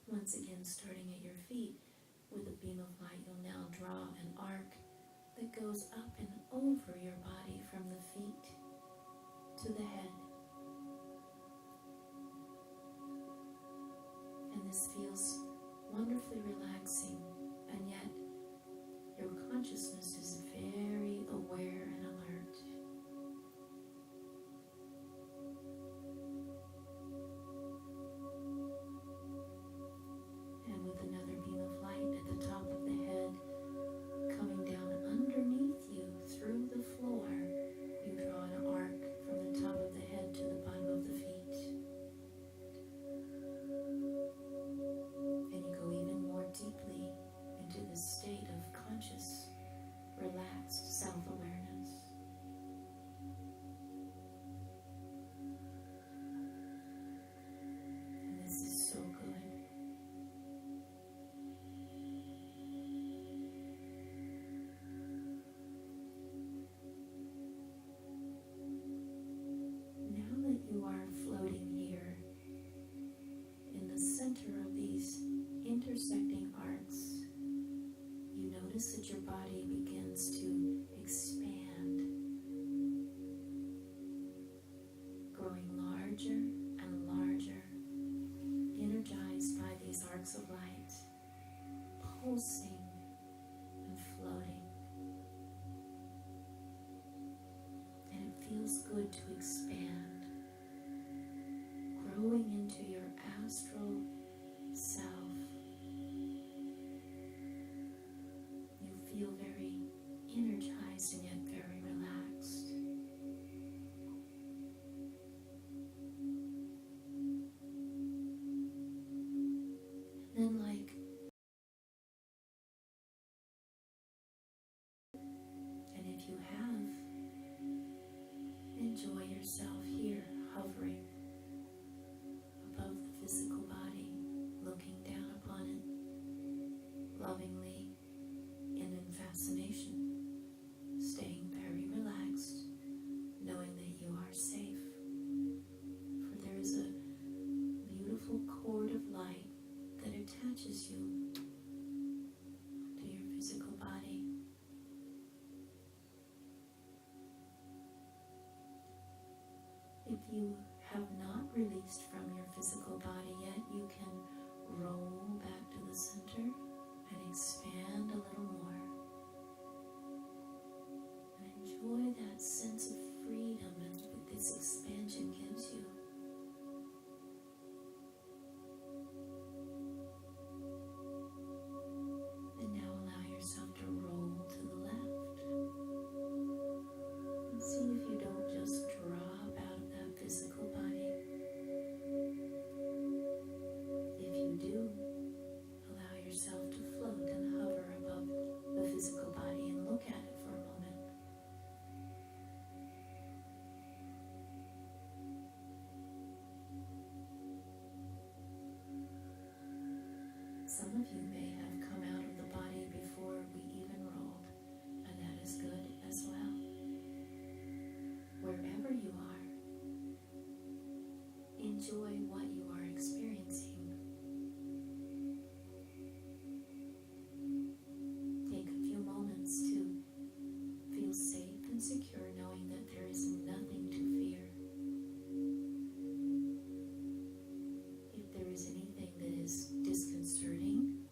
Once again, starting at your feet, with a beam of light, you'll now draw an arc that goes up and over your body from the feet to the head. And this feels wonderfully relaxing, and yet your consciousness is very aware and alert. And with another beam of light at the top of the head, coming down underneath you through the floor, you draw an arc from the top of the head to the bottom of the feet. And you go even more deeply into this state of conscious, relaxed self-awareness. And this is so good. Now that you are floating here in the center of these intersecting arcs, you notice that your body begins to expand, growing larger and larger, energized by these arcs of light, pulsing and floating. And it feels good to expand, growing into your astral self. You feel very energized and yet very relaxed. And then, and if you have, enjoy yourself here, hovering above the physical body, looking down upon it, lovingly and in fascination, staying very relaxed, knowing that you are safe. For there is a beautiful cord of light that attaches you to your physical body. If you have not released from your physical body yet, you can roll back to the center and expand a little more. And enjoy that sense of freedom that this expansion gives you. And now allow yourself to roll to the left. And see if you don't just drop out of that physical body. If you do, allow yourself to float and hover above the physical body and look at it for a moment. Some of you may have come out of the body before we even rolled, and that is good as well. Wherever you are, enjoy what you are experiencing. Take a few moments to feel safe and secure, knowing that there is nothing to fear. If there is anything that is disconcerting,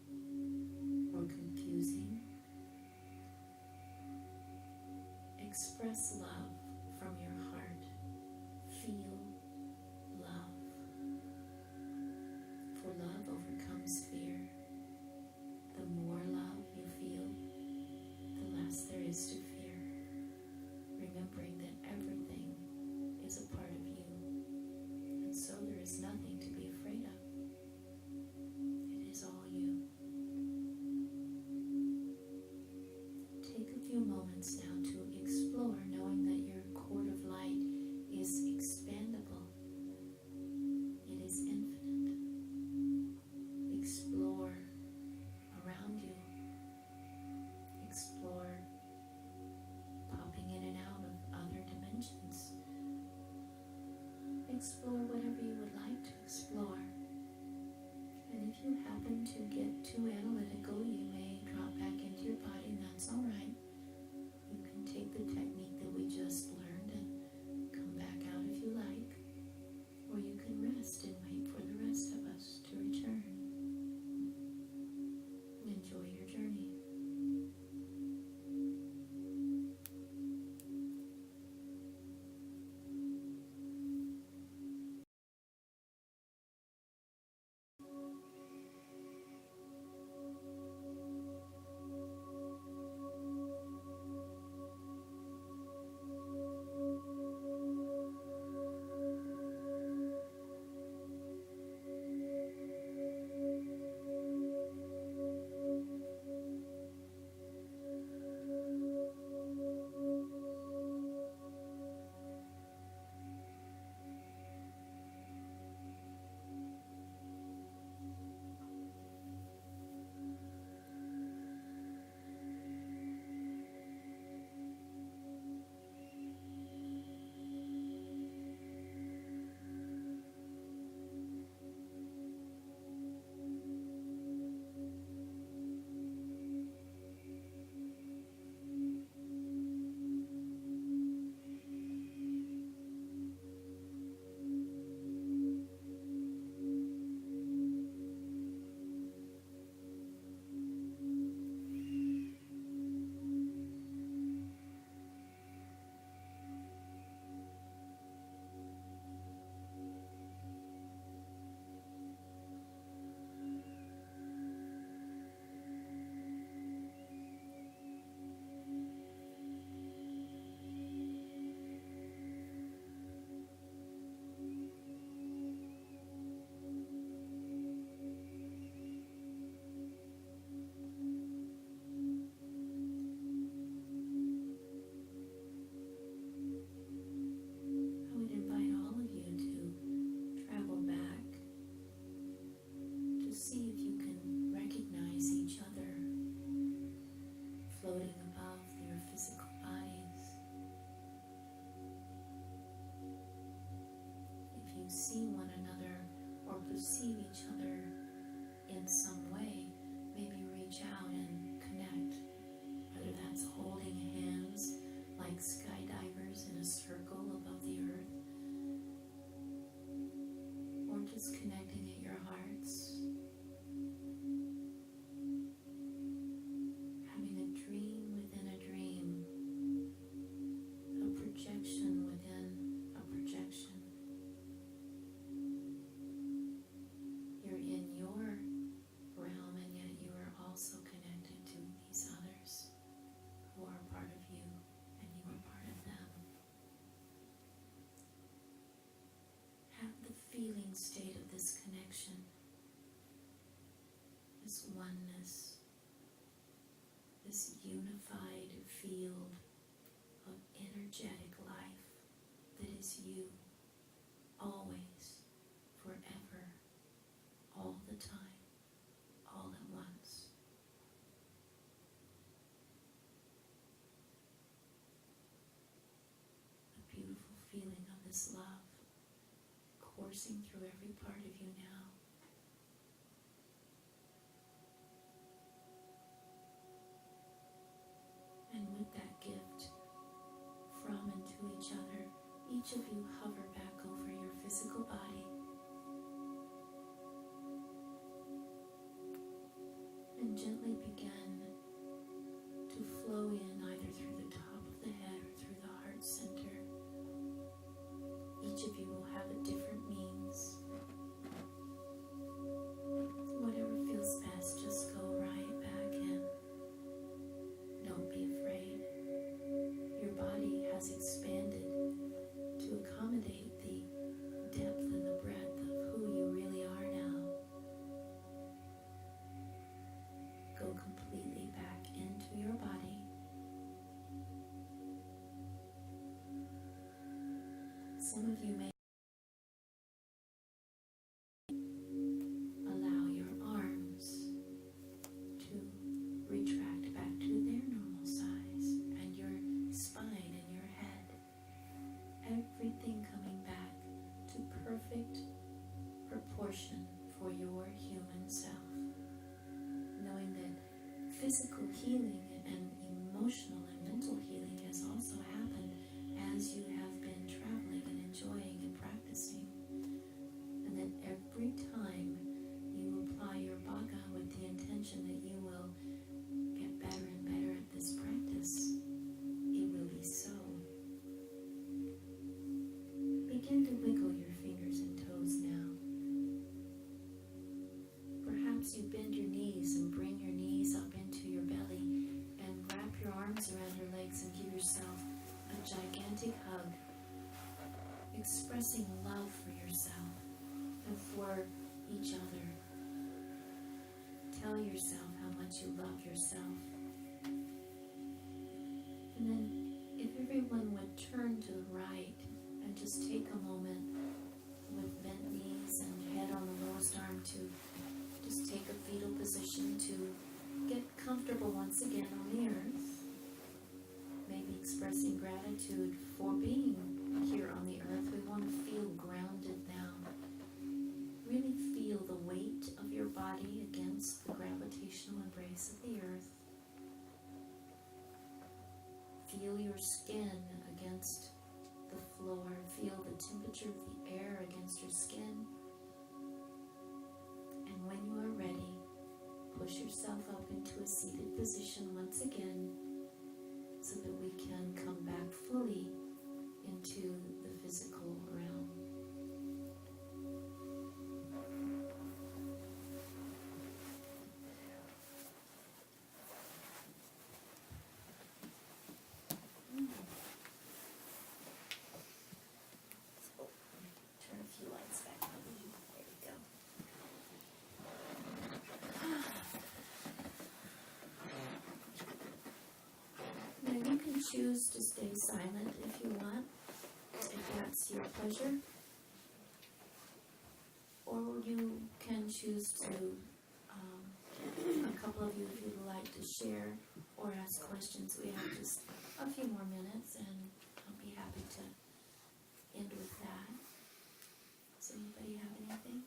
state of this connection, this oneness, this unified field of energetic life that is you, always, forever, all the time, all at once. The beautiful feeling of this love coursing through every part of you now. And with that gift from and to each other, each of you hover back over your physical body and gently begin to flow in either through the top of the head or through the heart center. Each of you will have a different means. Whatever feels best, just go right back in. Don't be afraid. Your body has expanded to accommodate the depth and the breadth of who you really are now. Go completely back into your body. Some of you may allow your arms to retract back to their normal size, and your spine and your head, everything coming back to perfect proportion for your human self, knowing that physical healing and emotional and mental healing has also happened as you have been traveling and enjoying and practicing, and that every time you apply your bhaga with the intention that you will get better and better at this practice, it will be so. Begin to wiggle your fingers and toes now. Perhaps you bend your knees and bring your knees up into your belly and wrap your arms around your legs and give yourself a gigantic hug, expressing love for yourself and for each other. Tell yourself how much you love yourself. And then if everyone would turn to the right and just take a moment with bent knees and head on the lowest arm to just take a fetal position to get comfortable once again on the earth. Maybe expressing gratitude for being here on the earth. We want to feel grounded now. Really feel the weight of your body against the gravitational embrace of the earth. Feel your skin against the floor. Feel the temperature of the air against your skin. And when you are ready, push yourself up into a seated position once again so that we can come back fully into the physical realm. Turn a few lights back on. There we go. Now you can choose to stay silent if you want, if that's your pleasure. Or you can choose to, a couple of you, if you'd like to share or ask questions. We have just a few more minutes and I'll be happy to end with that. Does anybody have anything?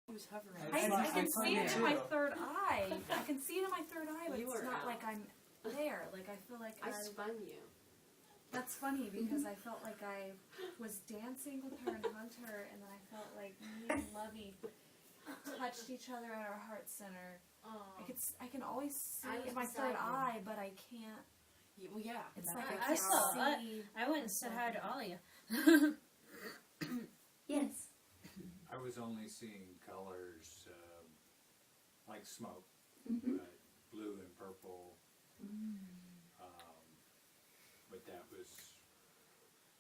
Who's hovering? I can see it in my too. third eye. I can see it in my third eye, but You it's were not out. like I'm there. Like I feel like I spun you. That's funny because I felt like I was dancing with her and Hunter, and then I felt like me and Lovey touched each other at our heart center. I can always see I was in my beside third you. eye, but I can't. Well, yeah. It's that's like what I I can't saw. see. I went and said hi to all of you. Yes. I was only seeing colors like smoke, Mm-hmm. blue and purple. But that was,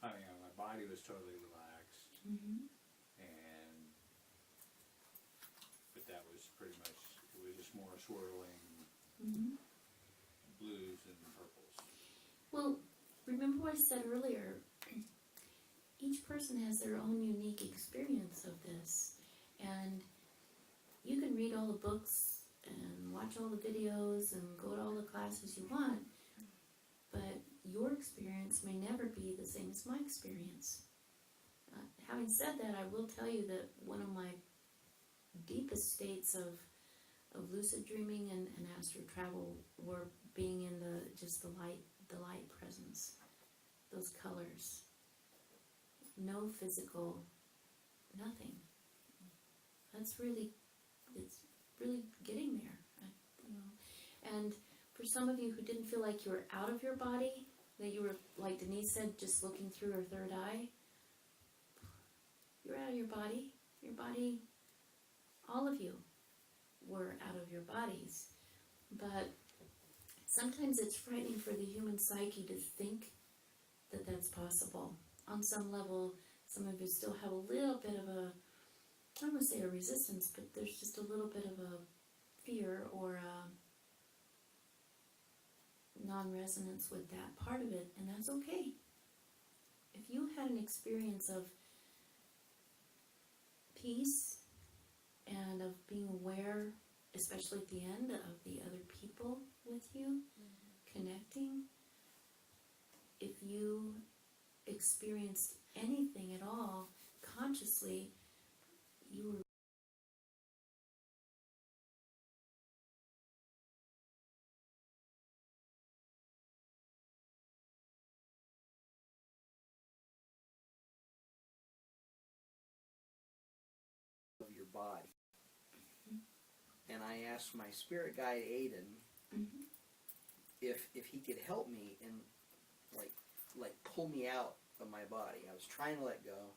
I mean, my body was totally relaxed, Mm-hmm. and, but that was pretty much, it was just more swirling Mm-hmm. blues and purples. Well, remember what I said earlier? Each person has their own unique experience of this, and you can read all the books and watch all the videos and go to all the classes you want, but your experience may never be the same as my experience. Having said that, I will tell you that one of my deepest states of lucid dreaming and astral travel were being in the light presence, those colors, no physical, nothing. That's really, it's really getting there, you know. And for some of you who didn't feel like you were out of your body, that you were, like Denise said, just looking through her third eye, you're out of your body. Your body, all of you were out of your bodies. But sometimes it's frightening for the human psyche to think that that's possible. On some level, some of you still have a little bit of a, I don't want to say a resistance, but there's just a little bit of a fear or a non-resonance with that part of it, and that's okay. If you had an experience of peace and of being aware, especially at the end, of the other people with you, connecting, if you experienced anything at all consciously, you were of your body. And I asked my spirit guide Aiden if he could help me and like pull me out of my body. I was trying to let go,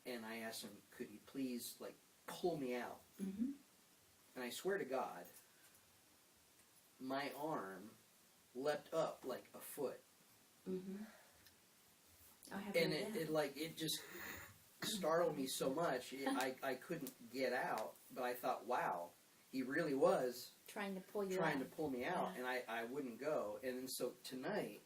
and I asked him, could he please like pull me out? And I swear to God, my arm leapt up like a foot, and it just startled me so much. I couldn't get out, but I thought, wow, he really was trying to pull you trying out. to pull me out, and I wouldn't go. And then so tonight,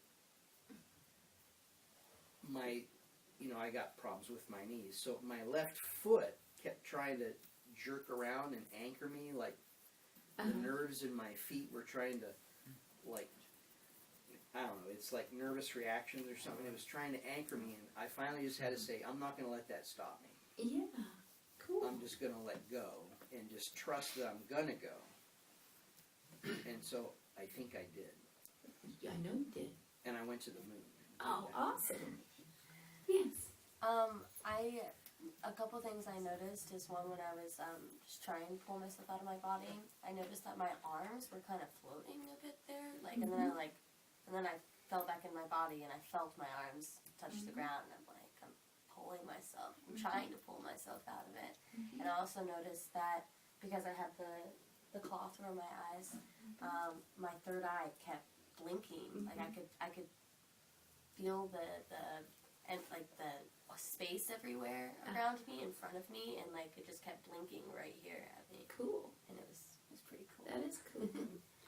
I got problems with my knees, so my left foot kept trying to jerk around and anchor me, like the nerves in my feet were trying to, like, I don't know, it's like nervous reactions or something. It was trying to anchor me, and I finally just had to say, I'm not going to let that stop me. Yeah, cool. I'm just going to let go and just trust that I'm going to go. And so I think I did. Yeah, I know you did. And I went to the moon. Oh, awesome. Yes. A couple things I noticed is one, when I was just trying to pull myself out of my body, I noticed that my arms were kind of floating a bit there, like, and then I fell back in my body and I felt my arms touch the ground, and I'm pulling myself, I'm trying to pull myself out of it. And I also noticed that because I had the cloth over my eyes, my third eye kept blinking, like I could feel the space everywhere around me, in front of me, and like it just kept blinking right here at me. Cool. And it was pretty cool. That is cool.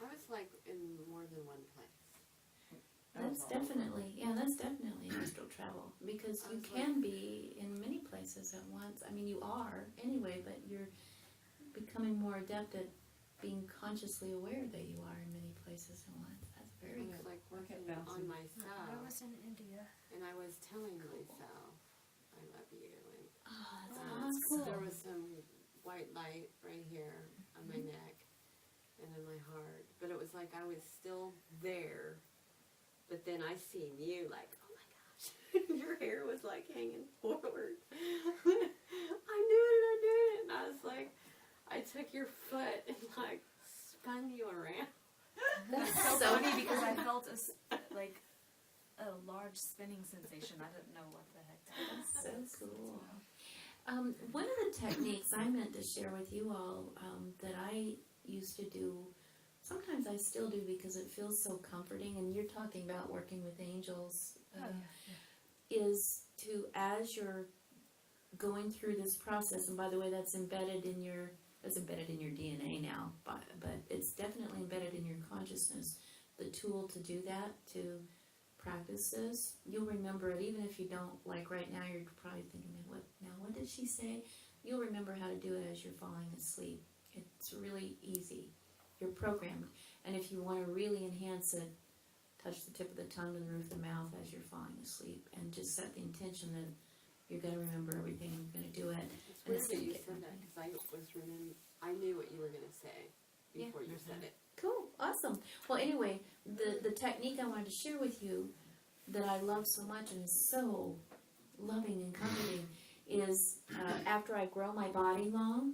I was like in more than one place. That's definitely astral travel, because you can be in many places at once. I mean, you are anyway, but you're becoming more adept at being consciously aware that you are in many places at once. That's very I was good. like working on myself, I was in India. and I was telling myself, I love you. And Oh, that's cool. there was some white light right here on my neck and in my heart, but it was like I was still there. But then I seen you, like, oh my gosh, your hair was like hanging forward. I knew it, and I was like, I took your foot and like spun you around. That's so funny because I felt a large spinning sensation. I didn't know what the heck that was. So cool. One of the techniques I meant to share with you all that I used to do, sometimes I still do because it feels so comforting, and you're talking about working with angels as you're going through this process, and by the way, that's embedded in your DNA now, but it's definitely embedded in your consciousness. The tool to do that, to practice this, you'll remember it, even if you don't, like right now, you're probably thinking, what did she say? You'll remember how to do it as you're falling asleep. It's really easy. You're programmed. And if you want to really enhance it, touch the tip of the tongue to the roof of the mouth as you're falling asleep, and just set the intention that you're going to remember everything, you're going to do it. It's And weird it's that gonna you get said that, because I knew what you were going to say before you said it. Cool, awesome. Well, anyway, the technique I wanted to share with you that I love so much and is so loving and comforting is after I grow my body long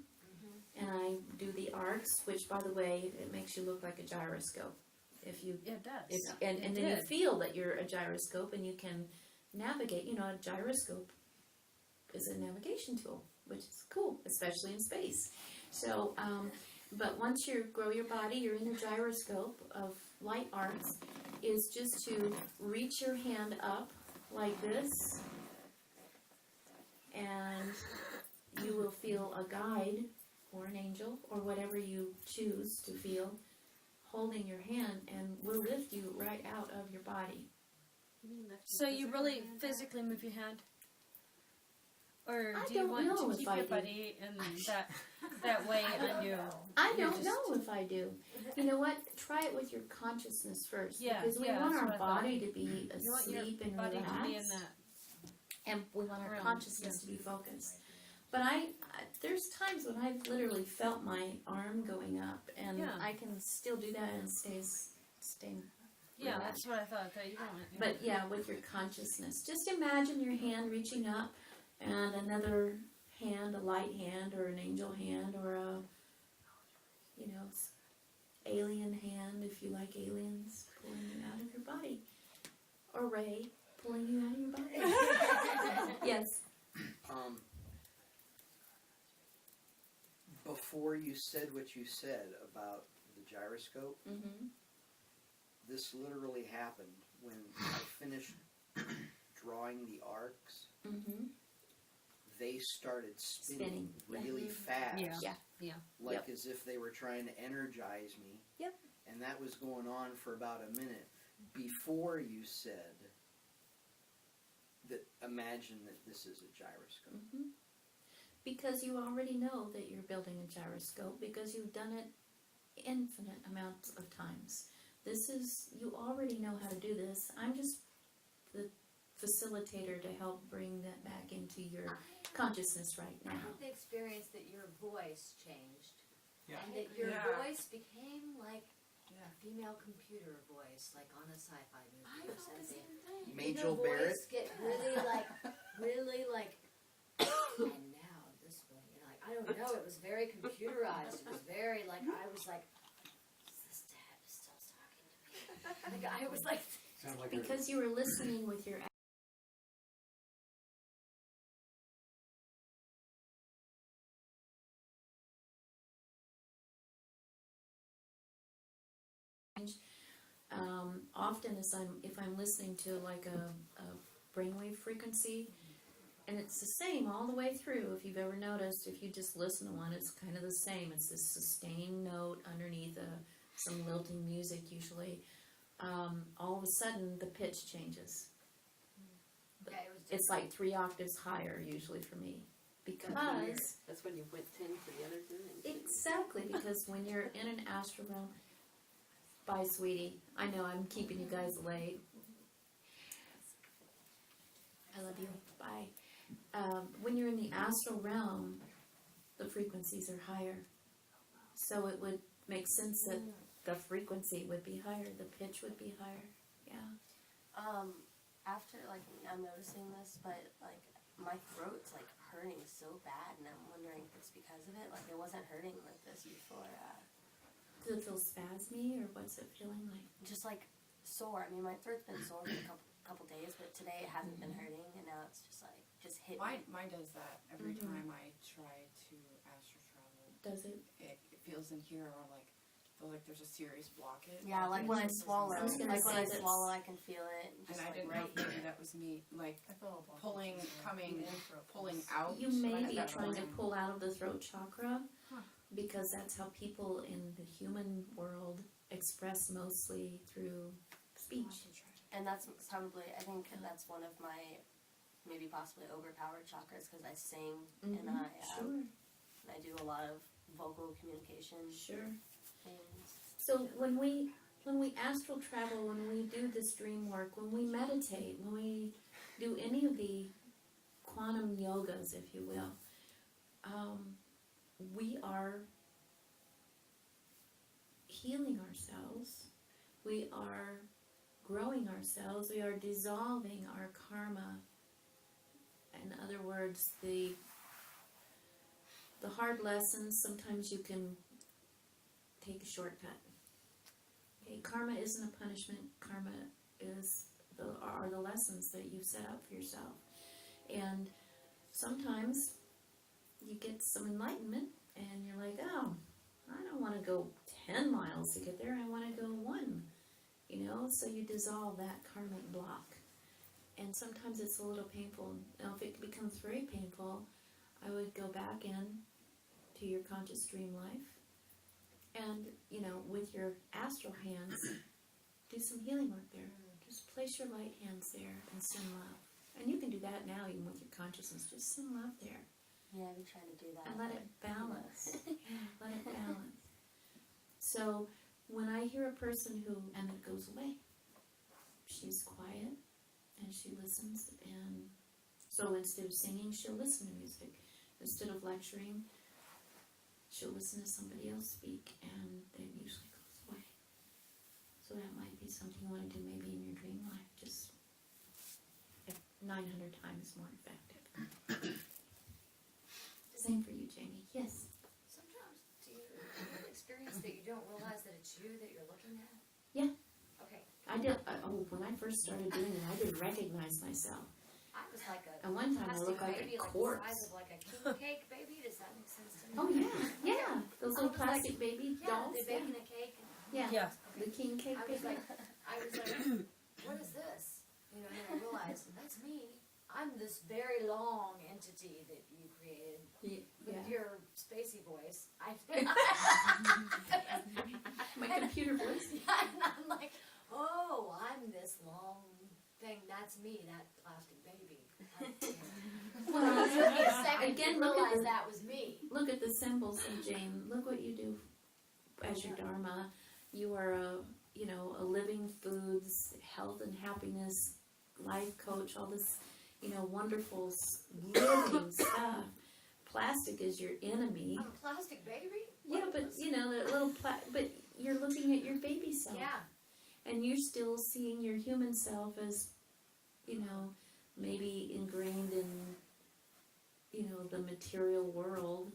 and I do the arcs, which, by the way, it makes you look like a gyroscope. If you, It does. and then you feel that you're a gyroscope and you can navigate. You know, a gyroscope is a navigation tool, which is cool, especially in space. So, but once you grow your body, you're in the gyroscope of light arcs, is just to reach your hand up like this, and you will feel a guide or an angel or whatever you choose to feel holding your hand, and will lift you right out of your body. So you really physically move your hand? Or I do you don't want know to if keep I your do. body in that way on you? I don't know if I do. You know what? Try it with your consciousness first. Yeah, because we yeah, want that's our what I thought. body to be You want your asleep and body relaxed. to be in that. And we want our realm, consciousness to be focused. But there's times when I've literally felt my arm going up, and Yeah. I can still do that and stay Yeah, relaxed. that's what I thought. That you don't want. But yeah, with your consciousness, just imagine your hand reaching up, and another hand, a light hand, or an angel hand, or a, alien hand, if you like aliens, pulling you out of your body, or Ray pulling you out of your body. Yes. Before you said what you said about the gyroscope, Mm-hmm. this literally happened when I finished drawing the arcs. Mm-hmm. They started spinning, Yeah. really fast. Yeah. Like as if they were trying to energize me. Yep. And that was going on for about a minute before you said that imagine that this is a gyroscope. Mm-hmm. Because you already know that you're building a gyroscope, because you've done it infinite amounts of times. You already know how to do this. I'm just the facilitator to help bring that back into your consciousness right I now. had the experience that your voice changed. Yeah. And that your Yeah. voice became like a female computer voice, like on a sci-fi movie or something. Majel Your Barrett. voice get really like, and now this way, I don't know, it was very computerized. It was very I was like, is this dad still talking to me? Like, I was like, Sounds like Because you were listening with your often if I'm listening to like a brainwave frequency, and it's the same all the way through. If you've ever noticed, if you just listen to one, it's kind of the same. It's this sustained note underneath some lilting music usually. All of a sudden, the pitch changes. yeah, it was It's like 3 octaves higher usually for me, because That's when you went 10 for the other dimension. exactly, because when you're in an astral realm. Bye, sweetie. I know I'm keeping you guys late. I love you. Bye. When you're in the astral realm, the frequencies are higher. So it would make sense that the frequency would be higher, the pitch would be higher. Yeah. After, I'm noticing this, but, my throat's, hurting so bad, and I'm wondering if it's because of it. It wasn't hurting like this before. Does it feel spasmy, or what's it feeling like? Just, sore. I mean, my throat's been sore for a couple days, but today it hasn't been hurting, and now it's just hit me. Mine does that every Mhm. time I try to astral travel. Does it? It feels in here, or feels like there's a serious blockage. Yeah, when I swallow. I was gonna When say I that's- swallow, I can feel it. And Just I didn't know right if maybe that that was me, like I felt a pulling, coming, pulling out. out. You may be That trying to pulling. pull out of the throat chakra Huh. because that's how people in the human world express mostly through speech. And that's probably, I think that's one of my maybe possibly overpowered chakras because I sing and Sure, I do a lot of vocal communication sure. things. So when we astral travel, when we do this dream work, when we meditate, when we do any of the quantum yogas, if you will, we are healing ourselves. We are growing ourselves. We are dissolving our karma. In other words, the hard lessons, sometimes you can take a shortcut. Okay, karma isn't a punishment. Karma are the lessons that you set up for yourself. And sometimes you get some enlightenment and you're like, oh, I don't want to go 10 miles to get there. I want to go 1. So you dissolve that karmic block. And sometimes it's a little painful. Now, if it becomes very painful, I would go back in to your conscious dream life and, with your astral hands, do some healing work there. Just place your light hands there and send love. And you can do that now even with your consciousness. Just send love there. Yeah, I've been trying to do that. And let it balance. Let it balance. So when I hear a person and it goes away, she's quiet and she listens, and so instead of singing, she'll listen to music. Instead of lecturing, she'll listen to somebody else speak, and it usually goes away. So that might be something you want to do maybe in your dream life, just 900 times more effective. Same for you, Jamie. Yes? Sometimes, do you have an experience that you don't realize that it's you that you're looking at? Yeah. Okay. I did. When I first started doing it, I didn't recognize myself. I was like a And one time I plastic looked like baby, a like the corpse. size of like a king cake baby. Does that make sense to me? Oh yeah. Those little I was like, plastic baby Yeah, dolls. they baking a cake. Yeah. Yeah. The king cake I was baby. like, what is this? And then I realized, that's me. I'm this very long entity that you created with Yeah. your spacey voice. My computer voice. And I'm like, oh, I'm this long thing. That's me, that plastic baby. Well, It took me a second again, to look at realize the- that was me. Look at the symbols of Jane. Look what you do as your dharma. You are a living foods, health and happiness, life coach, all this, wonderful living stuff. Plastic is your enemy. I'm a plastic baby? Yeah, but the little but you're looking at your baby self. Yeah. And you're still seeing your human self as, maybe ingrained in, the material world.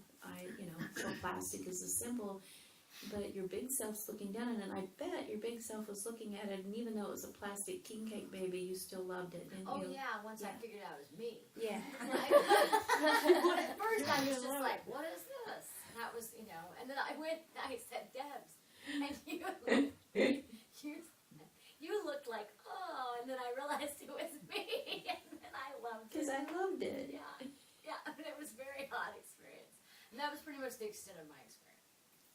So plastic is a symbol, but your big self's looking down, and I bet your big self was looking at it, and even though it was a plastic king cake baby, you still loved it, didn't Oh you? yeah, once I figured out it was me. Yeah. At first I was just like, what is this? And that was, and then I said, Debz, and you looked like, oh, and then I realized it was me, and then I loved it. Because I loved it. Yeah, and it was a very odd experience. And that was pretty much the extent of my experience.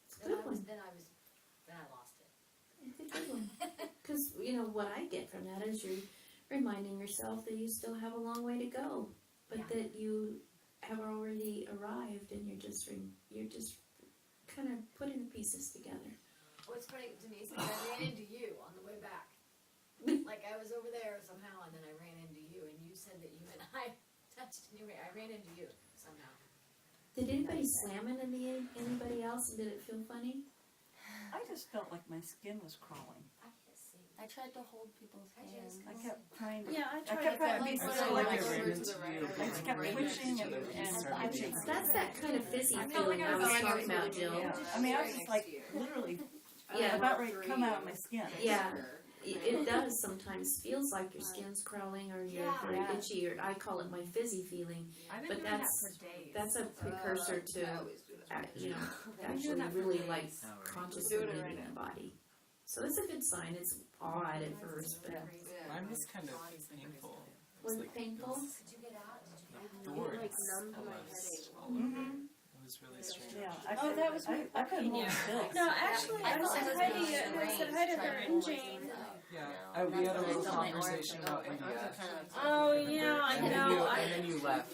It's a good one. Then I lost it. It's a good one. Because, what I get from that is you're reminding yourself that you still have a long way to go, but that you have already arrived, and you're just kind of putting the pieces together. What's funny to me is that I ran into you on the way back. Like I was over there somehow, and then I ran into you, and you said that you and I touched. Anyway, I ran into you somehow. Did anybody slam into anybody else, and did it feel funny? I just felt like my skin was crawling. I can't see. I tried to hold people's hands. I kept trying to. Yeah, I I tried kept to trying to be so like I I ran into you. just kept twitching and twitching. That's that kind of fizzy I felt like feeling I I was was going talking through about, it, Jill. Yeah. I mean, I was just like literally Yeah. about ready to come out of my skin. Yeah. It does sometimes feels like your skin's crawling or you're very itchy, or I call it my fizzy feeling. I've been But doing that's- that for days. That's a precursor to, actually that for really days. like Oh, right. consciously Doing it leaving right the body. So it's a good sign. It's odd at first, but Mine was kind of painful. Was it painful? Did you get out? Doors. It was really strange. Yeah, Oh, that was me. I couldn't hold still. No, actually, I said hi to you, and I said hi to her and Jane. Yeah, we had a little conversation about India. Oh, yeah, I know. And then you left.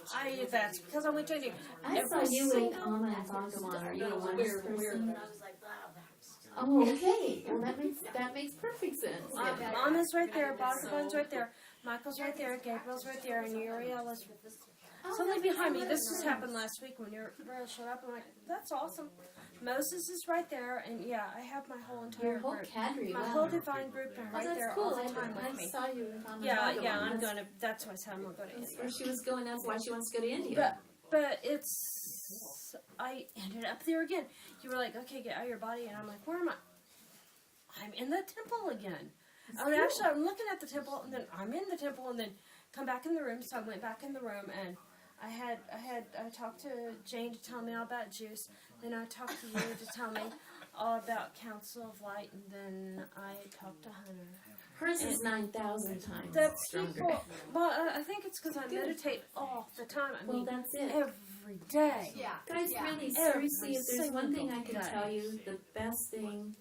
That's because I went to India. I saw you with Amma and Bhagawan. Are you a oneness person? Oh, okay. Well, that makes perfect sense. Anna's right there, Bhagawan's right there, Michael's right there, Gabriel's right there, and Uriela's something behind me. This just happened last week when Uriel showed up. I'm like, that's awesome. Moses is right there, and yeah, I have my whole entire Your whole group. cadre. My Wow. whole divine group are right that's there cool. all the time I with me. saw you with Amma Yeah, and yeah, Bhagawan. I'm gonna. That's why I said I'm gonna go to That's India. where she was going. That's why she wants to go to India. But it's. I ended up there again. You were like, okay, get out of your body, and I'm like, where am I? I'm in the temple again. Actually, I'm looking at the temple, and then I'm in the temple, and then come back in the room. So I went back in the room, and I talked to Jane to tell me all about juice. Then I talked to you to tell me all about Council of Light, and then I talked to Hunter. Hers is 9,000 times The stronger. people, well, I think it's because I meditate all the time. I Well, mean, that's it. every day. Yeah. Guys, really, Every seriously, if there's one thing I can single tell day. you, the best thing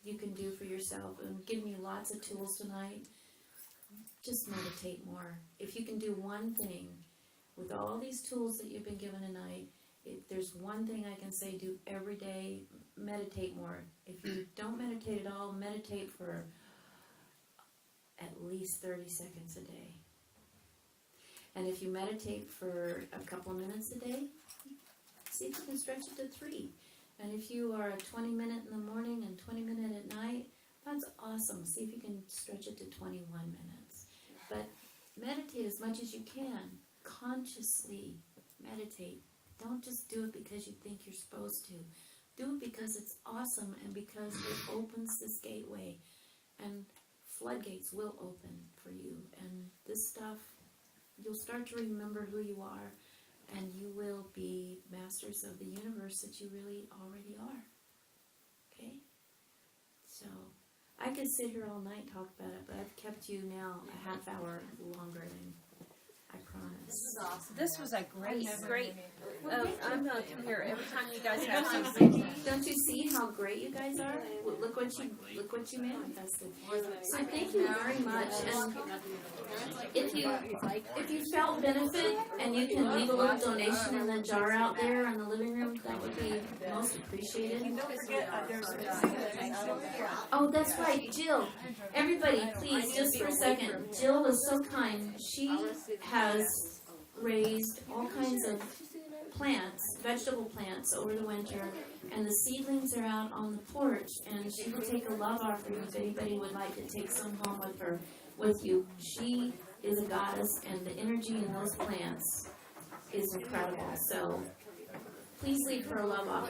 you can do for yourself, and give me lots of tools tonight, just meditate more. If you can do one thing with all these tools that you've been given tonight, if there's one thing I can say, do every day, meditate more. If you don't meditate at all, meditate for at least 30 seconds a day. And if you meditate for a couple of minutes a day, see if you can stretch it to 3. And if you are a 20-minute in the morning and 20-minute at night, that's awesome. See if you can stretch it to 21 minutes. But meditate as much as you can. Consciously meditate. Don't just do it because you think you're supposed to. Do it because it's awesome and because it opens this gateway. And floodgates will open for you. And this stuff, you'll start to remember who you are. And you will be masters of the universe that you really already are. Okay? So, I could sit here all night and talk about it, but I've kept you now a half hour longer than I promised. This is awesome. This was a great. I'm gonna come here every time you guys have Don't something. Don't you see how great you guys are? Look what you manifested. So thank you very much. And if you felt benefit and you can leave a little donation in the jar out there in the living room, that would be most appreciated. And don't forget, there's Oh, that's right, Jill. Everybody, please, just for a second. Jill was so kind. She has raised all kinds of plants, vegetable plants, over the winter, and the seedlings are out on the porch. And she will take a love offering if anybody would like to take some home with you. She is a goddess, and the energy in those plants is incredible. So please leave her a love offering.